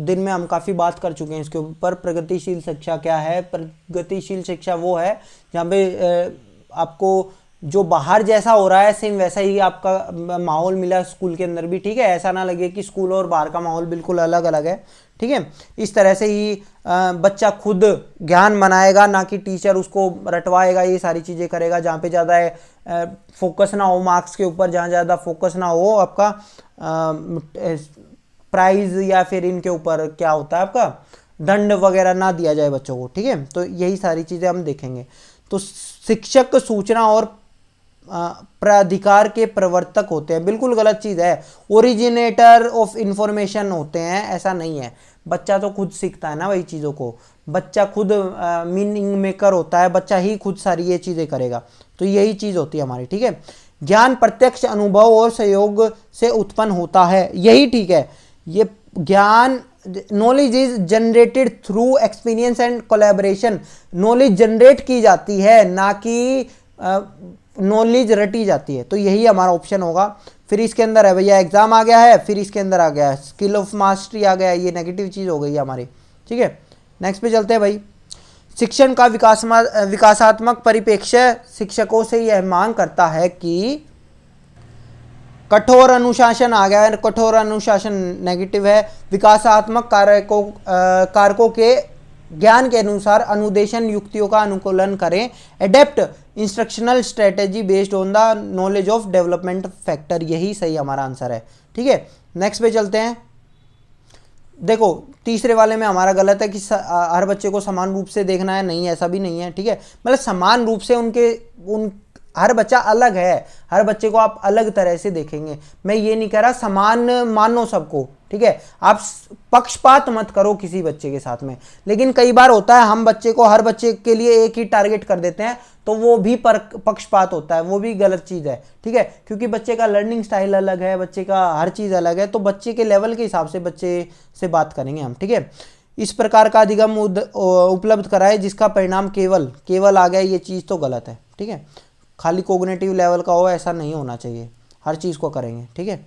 दिन में हम काफ़ी बात कर चुके हैं इसके ऊपर। प्रगतिशील शिक्षा क्या है? प्रगतिशील शिक्षा वो है जहाँ पे आपको जो बाहर जैसा हो रहा है सेम वैसा ही आपका माहौल मिला स्कूल के अंदर भी। ठीक है, ऐसा ना लगे कि स्कूल और बाहर का माहौल बिल्कुल अलग अलग है। ठीक है, इस तरह से ही बच्चा खुद ज्ञान बनाएगा, ना कि टीचर उसको रटवाएगा, ये सारी चीज़ें करेगा। जहाँ पे ज़्यादा फोकस ना हो मार्क्स के ऊपर, जहाँ ज़्यादा फोकस ना हो आपका प्राइज या फिर इनके ऊपर क्या होता है आपका दंड वगैरह ना दिया जाए बच्चों को। ठीक है, तो यही सारी चीज़ें हम देखेंगे। तो शिक्षक सूचना और प्राधिकार के प्रवर्तक होते हैं, बिल्कुल गलत चीज़ है। ओरिजिनेटर ऑफ इंफॉर्मेशन होते हैं, ऐसा नहीं है। बच्चा तो खुद सीखता है ना वही चीज़ों को, बच्चा खुद मीनिंग मेकर होता है, बच्चा ही खुद सारी ये चीज़ें करेगा। तो यही चीज़ होती है हमारी। ठीक है, ज्ञान प्रत्यक्ष अनुभव और सहयोग से उत्पन्न होता है, यही ठीक है। ये ज्ञान, knowledge is generated through experience and collaboration. Knowledge generate की जाती है, ना कि नॉलेज रटी जाती है। तो यही हमारा ऑप्शन होगा। फिर इसके अंदर है भैया एग्जाम आ गया है, फिर इसके अंदर आ गया है स्किल ऑफ मास्टरी आ गया है, ये नेगेटिव चीज़ हो गई है हमारी। ठीक है, नेक्स्ट पे चलते हैं भाई। शिक्षण का विकासात्मक परिप्रेक्ष्य शिक्षकों से यह मांग करता है कि कठोर अनुशासन आ गया है, कठोर अनुशासन नेगेटिव है। विकासात्मक कारकों के ज्ञान के अनुसार अनुदेशन युक्तियों का अनुकूलन करें। Adapt instructional strategy based on the knowledge of development factor, यही सही हमारा आंसर है। ठीक है, नेक्स्ट पे चलते हैं। देखो तीसरे वाले में हमारा गलत है कि हर बच्चे को समान रूप से देखना है, नहीं ऐसा भी नहीं है। ठीक है, मतलब समान रूप से हर बच्चा अलग है, हर बच्चे को आप अलग तरह से देखेंगे। मैं ये नहीं कह रहा समान मानो सबको, ठीक है, आप पक्षपात मत करो किसी बच्चे के साथ में। लेकिन कई बार होता है हम बच्चे को हर बच्चे के लिए एक ही टारगेट कर देते हैं, तो वो भी पक्षपात होता है, वो भी गलत चीज़ है। ठीक है, क्योंकि बच्चे का लर्निंग स्टाइल अलग है, बच्चे का हर चीज़ अलग है, तो बच्चे के लेवल के हिसाब से बच्चे से बात करेंगे हम। ठीक है, इस प्रकार का अधिगम उपलब्ध कराए जिसका परिणाम केवल आ गया, ये चीज़ तो गलत है। ठीक है, खाली कोग्निटिव लेवल का हो ऐसा नहीं होना चाहिए, हर चीज़ को करेंगे। ठीक है,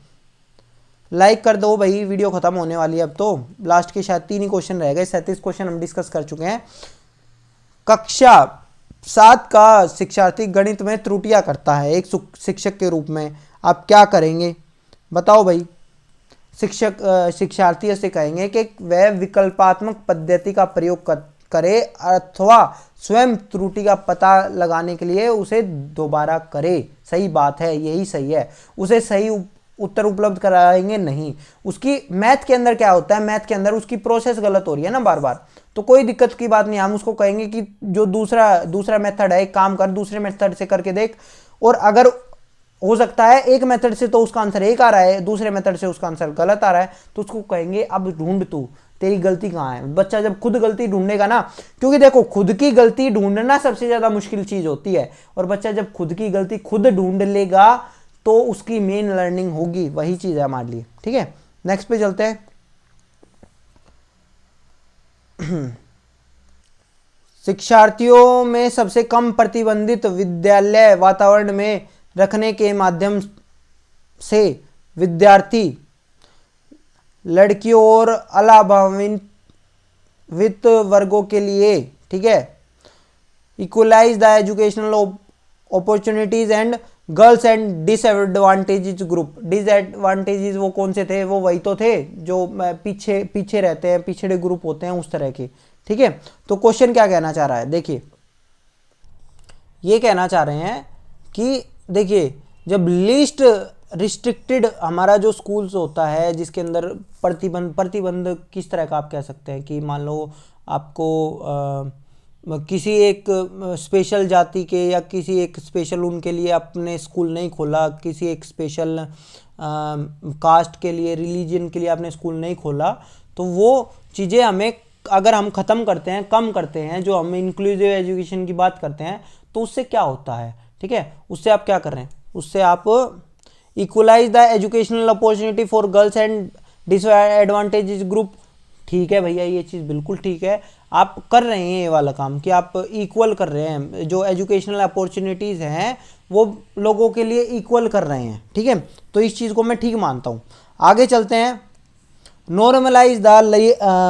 लाइक कर दो भाई, वीडियो खत्म होने वाली है अब तो। लास्ट के शायद 3 ही क्वेश्चन रह गए, 37 क्वेश्चन हम डिस्कस कर चुके हैं। कक्षा 7 का शिक्षार्थी गणित में त्रुटियां करता है, एक शिक्षक के रूप में आप क्या करेंगे बताओ भाई। शिक्षार्थी से कहेंगे कि वह विकल्पात्मक पद्धति का प्रयोग करे अथवा स्वयं त्रुटि का पता लगाने के लिए उसे दोबारा करे। सही बात है, यही सही है। उसे सही उत्तर उपलब्ध कराएंगे नहीं। उसकी मैथ के अंदर क्या होता है, मैथ के अंदर उसकी प्रोसेस गलत हो रही है ना बार बार, तो कोई दिक्कत की बात नहीं। हम उसको कहेंगे कि जो दूसरा मेथड है, एक काम कर दूसरे मेथड से करके देख, और अगर हो सकता है एक मेथड से तो उसका आंसर एक आ रहा है, दूसरे मेथड से उसका आंसर गलत आ रहा है, तो उसको कहेंगे अब ढूंढ तू तेरी गलती कहाँ है। बच्चा जब खुद गलती ढूंढेगा ना, क्योंकि देखो खुद की गलती ढूंढना सबसे ज़्यादा मुश्किल चीज़ होती है, और बच्चा जब खुद की गलती खुद ढूंढ लेगा तो उसकी मेन लर्निंग होगी, वही चीज़ है हमारे लिए। ठीक है, नेक्स्ट पे चलते हैं। शिक्षार्थियों में सबसे कम प्रतिबंधित विद्यालय वातावरण में रखने के माध्यम से विद्यार्थी लड़कियों और अलाभान्वित वर्गों के लिए, ठीक है, equalise the educational opportunities and girls and disadvantages group. Disadvantages वो कौन से थे? वो वही तो थे जो पीछे पीछे रहते हैं, पिछड़े ग्रुप होते हैं, उस तरह के, ठीक है। तो क्वेश्चन क्या कहना चाह रहा है, देखिए ये कहना चाह रहे हैं कि देखिए जब लीस्ट रिस्ट्रिक्टेड हमारा जो स्कूल्स होता है जिसके अंदर प्रतिबंध किस तरह का आप कह सकते हैं कि मान लो आपको किसी एक स्पेशल जाति के या किसी एक स्पेशल उनके लिए आपने स्कूल नहीं खोला, किसी एक स्पेशल कास्ट के लिए, रिलीजन के लिए आपने स्कूल नहीं खोला, तो वो चीज़ें हमें अगर हम ख़त्म करते हैं, कम करते हैं, जो हम इंक्लूसिव एजुकेशन की बात करते हैं, तो उससे क्या होता है, ठीक है, उससे आप क्या कर रहे हैं, उससे आप equalise the educational opportunity for girls and disadvantages group. ठीक है भैया, ये चीज़ बिल्कुल ठीक है, आप कर रहे हैं ये वाला काम कि आप इक्वल कर रहे हैं, जो एजुकेशनल अपॉर्चुनिटीज़ हैं वो लोगों के लिए इक्वल कर रहे हैं, ठीक है, तो इस चीज़ को मैं ठीक मानता हूँ। आगे चलते हैं। Normalise the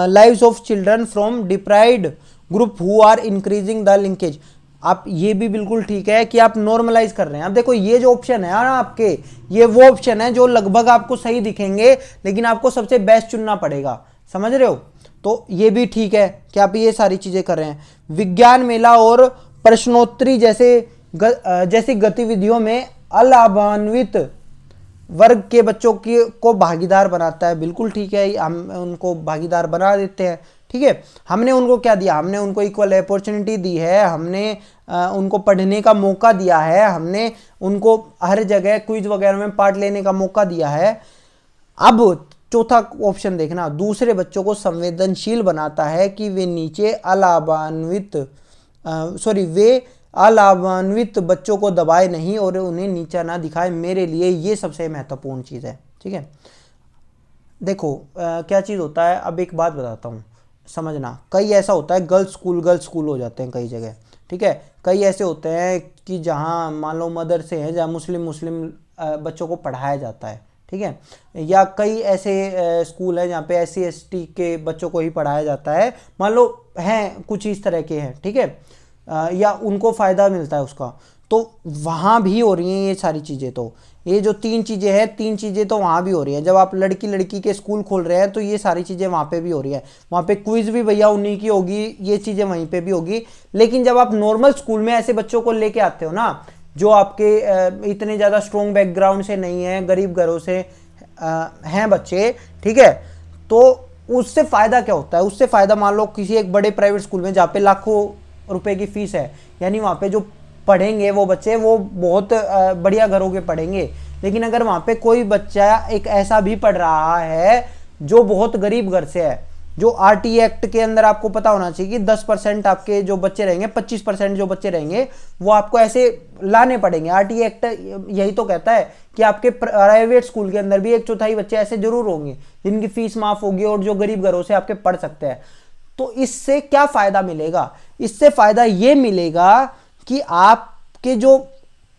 lives of children from deprived group who are increasing the linkage. आप ये भी बिल्कुल ठीक है कि आप नॉर्मलाइज कर रहे हैं। अब देखो ये जो ऑप्शन है ना आपके, ये वो ऑप्शन है जो लगभग आपको सही दिखेंगे, लेकिन आपको सबसे बेस्ट चुनना पड़ेगा, समझ रहे हो। तो ये भी ठीक है कि आप ये सारी चीज़ें कर रहे हैं। विज्ञान मेला और प्रश्नोत्तरी जैसी गतिविधियों में अलाभान्वित वर्ग के बच्चों को भागीदार बनाता है, बिल्कुल ठीक है, हम उनको भागीदार बना देते हैं, ठीक है। हमने उनको क्या दिया, हमने उनको इक्वल अपॉर्चुनिटी दी है, हमने उनको पढ़ने का मौका दिया है, हमने उनको हर जगह क्विज वगैरह में पार्ट लेने का मौका दिया है। अब चौथा ऑप्शन देखना, दूसरे बच्चों को संवेदनशील बनाता है कि वे अलाभान्वित बच्चों को दबाए नहीं और उन्हें नीचा ना दिखाए। मेरे लिए ये सबसे महत्वपूर्ण चीज़ है, ठीक है। देखो क्या चीज़ होता है, अब एक बात बताता हूँ, समझना। कई ऐसा होता है गर्ल्स स्कूल हो जाते हैं कई जगह, ठीक है। कई ऐसे होते हैं कि जहाँ मान लो मदरसे हैं जहाँ मुस्लिम बच्चों को पढ़ाया जाता है, ठीक है, या कई ऐसे स्कूल है जहाँ पे SC ST के बच्चों को ही पढ़ाया जाता है, मान लो हैं कुछ इस तरह के हैं, ठीक है, या उनको फ़ायदा मिलता है उसका, तो वहाँ भी हो रही हैं ये सारी चीज़ें। तो ये जो तीन चीज़ें हैं, तीन चीज़ें तो वहाँ भी हो रही हैं। जब आप लड़की के स्कूल खोल रहे हैं तो ये सारी चीज़ें वहाँ पे भी हो रही है, वहाँ पे क्विज़ भी भैया उन्हीं की होगी, ये चीज़ें वहीं पे भी होगी। लेकिन जब आप नॉर्मल स्कूल में ऐसे बच्चों को लेके आते हो ना, जो आपके इतने ज़्यादा स्ट्रॉन्ग बैकग्राउंड से नहीं है, गरीब घरों से हैं बच्चे, ठीक है, तो उससे फ़ायदा क्या होता है, उससे फ़ायदा मान लो किसी एक बड़े प्राइवेट स्कूल में जहाँ पे लाखों रुपए की फ़ीस है, यानी वहाँ पे जो पढ़ेंगे वो बच्चे वो बहुत बढ़िया घरों के पढ़ेंगे। लेकिन अगर वहाँ पे कोई बच्चा एक ऐसा भी पढ़ रहा है जो बहुत गरीब घर से है, जो RT एक्ट के अंदर आपको पता होना चाहिए कि 10% आपके जो बच्चे रहेंगे, 25% जो बच्चे रहेंगे वो आपको ऐसे लाने पड़ेंगे। RT एक्ट यही तो कहता है कि आपके प्राइवेट स्कूल के अंदर भी 1/4 बच्चे ऐसे जरूर होंगे जिनकी फीस माफ होगी और जो गरीब घरों से आपके पढ़ सकते हैं। तो इससे क्या फायदा मिलेगा, इससे फायदा ये मिलेगा कि आपके जो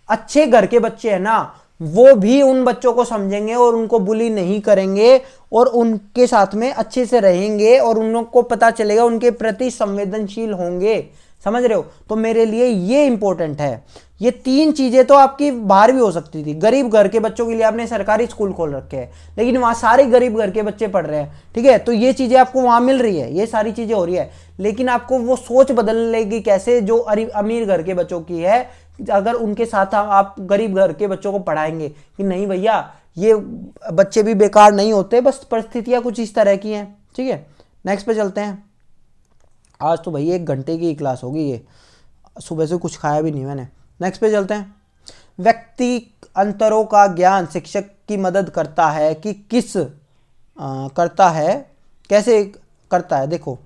अच्छे घर के बच्चे हैं ना, वो भी उन बच्चों को समझेंगे और उनको बुली नहीं करेंगे और उनके साथ में अच्छे से रहेंगे और उन लोग को पता चलेगा, उनके प्रति संवेदनशील होंगे, समझ रहे हो। तो मेरे लिए ये इंपॉर्टेंट है। ये तीन चीजें तो आपकी बाहर भी हो सकती थी। गरीब घर के बच्चों के लिए आपने सरकारी स्कूल खोल रखे हैं, लेकिन वहां सारे गरीब घर के बच्चे पढ़ रहे हैं, ठीक है, तो ये चीजें आपको वहां मिल रही है, ये सारी चीजें हो रही है। लेकिन आपको वो सोच बदलने कैसे जो अमीर घर के बच्चों की है, अगर उनके साथ आप गरीब घर के बच्चों को पढ़ाएंगे कि नहीं भैया ये बच्चे भी बेकार नहीं होते, बस परिस्थितियां कुछ इस तरह की हैं, ठीक है। नेक्स्ट पे चलते हैं। आज तो भैया 1 घंटे की क्लास होगी, ये सुबह से कुछ खाया भी नहीं मैंने। नेक्स्ट पे चलते हैं। व्यक्ति अंतरों का ज्ञान शिक्षक की मदद करता है कि करता है, कैसे करता है। देखो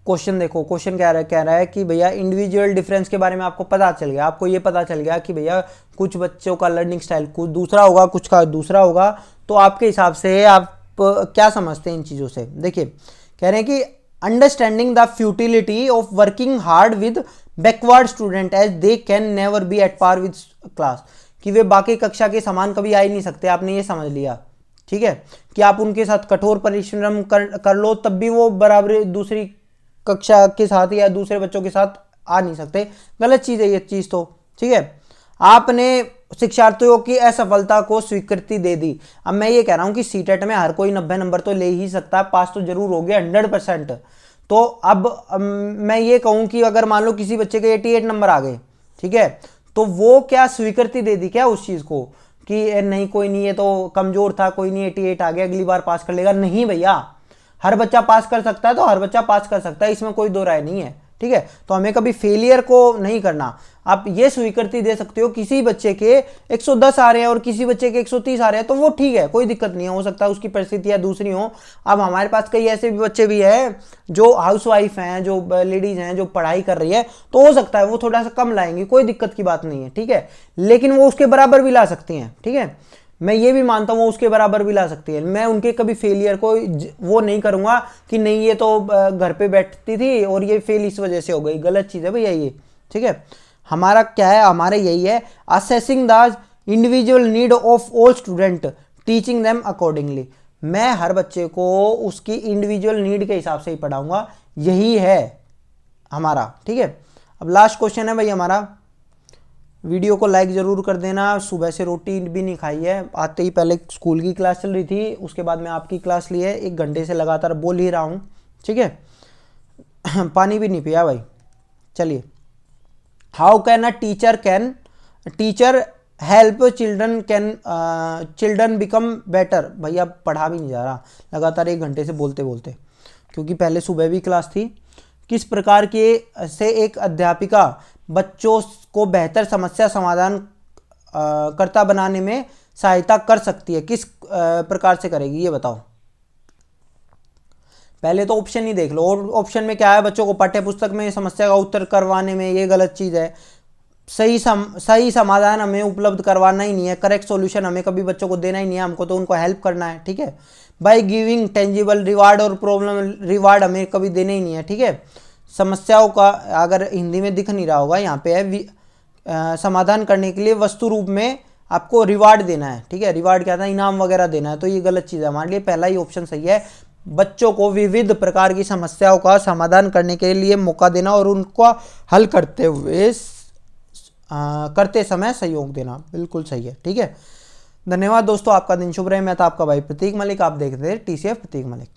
क्वेश्चन देखो, क्वेश्चन कह रहा है कि भैया इंडिविजुअल डिफरेंस के बारे में आपको पता चल गया, आपको ये पता चल गया कि भैया कुछ बच्चों का लर्निंग स्टाइल कुछ दूसरा होगा, कुछ का दूसरा होगा, तो आपके हिसाब से आप क्या समझते हैं इन चीज़ों से? देखिए, कह रहे हैं कि understanding the futility of working hard with backward student as they can never be at par with class, कि वे बाकी कक्षा के समान कभी आ ही नहीं सकते। आपने ये समझ लिया, ठीक है, कि आप उनके साथ कठोर परिश्रम कर लो तब भी वो बराबर दूसरी कक्षा के साथ या दूसरे बच्चों के साथ आ नहीं सकते। गलत चीज़ है ये चीज़ तो, ठीक है। आपने शिक्षार्थियों की असफलता को स्वीकृति दे दी। अब मैं ये कह रहा हूँ कि सीटेट में हर कोई 90 नंबर तो ले ही सकता है, पास तो जरूर हो गया 100%। तो अब मैं ये कहूँ कि अगर मान लो किसी बच्चे के 88 नंबर आ गए, ठीक है, तो वो क्या स्वीकृति दे दी क्या उस चीज़ को कि नहीं कोई नहीं, ये तो कमज़ोर था, कोई नहीं 88 आ गया अगली बार पास कर लेगा? नहीं भैया, हर बच्चा पास कर सकता है तो हर बच्चा पास कर सकता है, इसमें कोई दो राय नहीं है, ठीक है। तो हमें कभी फेलियर को नहीं करना। आप ये स्वीकृति दे सकते हो किसी बच्चे के 110 आ रहे हैं और किसी बच्चे के 130 आ रहे हैं तो वो ठीक है, कोई दिक्कत नहीं है, हो सकता है उसकी परिस्थितियाँ दूसरी हो। अब हमारे पास कई ऐसे भी बच्चे भी हैं जो हाउसवाइफ हैं, जो लेडीज़ हैं, जो पढ़ाई कर रही है, तो हो सकता है वो थोड़ा सा कम लाएंगी, कोई दिक्कत की बात नहीं है, ठीक है, लेकिन वो उसके बराबर भी ला सकती हैं, ठीक है। मैं ये भी मानता हूँ वो उसके बराबर भी ला सकती है। मैं उनके कभी फेलियर को वो नहीं करूँगा कि नहीं ये तो घर पे बैठती थी और ये फेल इस वजह से हो गई, गलत चीज़ है भैया ये, ठीक है। हमारा क्या है, हमारे यही है assessing the individual need of all student, teaching them accordingly. मैं हर बच्चे को उसकी इंडिविजुअल नीड के हिसाब से ही पढ़ाऊँगा, यही है हमारा, ठीक है। अब लास्ट क्वेश्चन है भाई हमारा, वीडियो को लाइक ज़रूर कर देना। सुबह से रोटी भी नहीं खाई है, आते ही पहले स्कूल की क्लास चल रही थी, उसके बाद मैं आपकी क्लास ली है, 1 घंटे से लगातार बोल ही रहा हूँ, ठीक है। पानी भी नहीं पिया भाई। चलिए, how can a teacher help children become better? भैया पढ़ा भी नहीं जा रहा लगातार 1 घंटे से बोलते बोलते, क्योंकि पहले सुबह भी क्लास थी। किस प्रकार के से एक अध्यापिका बच्चों को बेहतर समस्या समाधान कर्ता बनाने में सहायता कर सकती है? किस प्रकार से करेगी ये बताओ? पहले तो ऑप्शन ही देख लो, और ऑप्शन में क्या है, बच्चों को पाठ्य पुस्तक में समस्या का उत्तर करवाने में, ये गलत चीज़ है। सही समाधान हमें उपलब्ध करवाना ही नहीं है, करेक्ट सॉल्यूशन हमें कभी बच्चों को देना ही नहीं है, हमको तो उनको हेल्प करना है, ठीक है। बाय गिविंग टेंजिबल रिवार्ड और प्रॉब्लम रिवार्ड हमें कभी देने ही नहीं है, ठीक है। समस्याओं का अगर हिंदी में दिख नहीं रहा होगा, यहाँ पे है समाधान करने के लिए वस्तु रूप में आपको रिवार्ड देना है, ठीक है। रिवार्ड क्या था, इनाम वगैरह देना है, तो ये गलत चीज़ है हमारे लिए। पहला ही ऑप्शन सही है, बच्चों को विविध प्रकार की समस्याओं का समाधान करने के लिए मौका देना और उनको हल करते समय सहयोग देना, बिल्कुल सही है, ठीक है। धन्यवाद दोस्तों, आपका दिन शुभ रहे। मैं था आपका भाई प्रतीक मलिक, आप देख रहे थे TCF प्रतीक मलिक।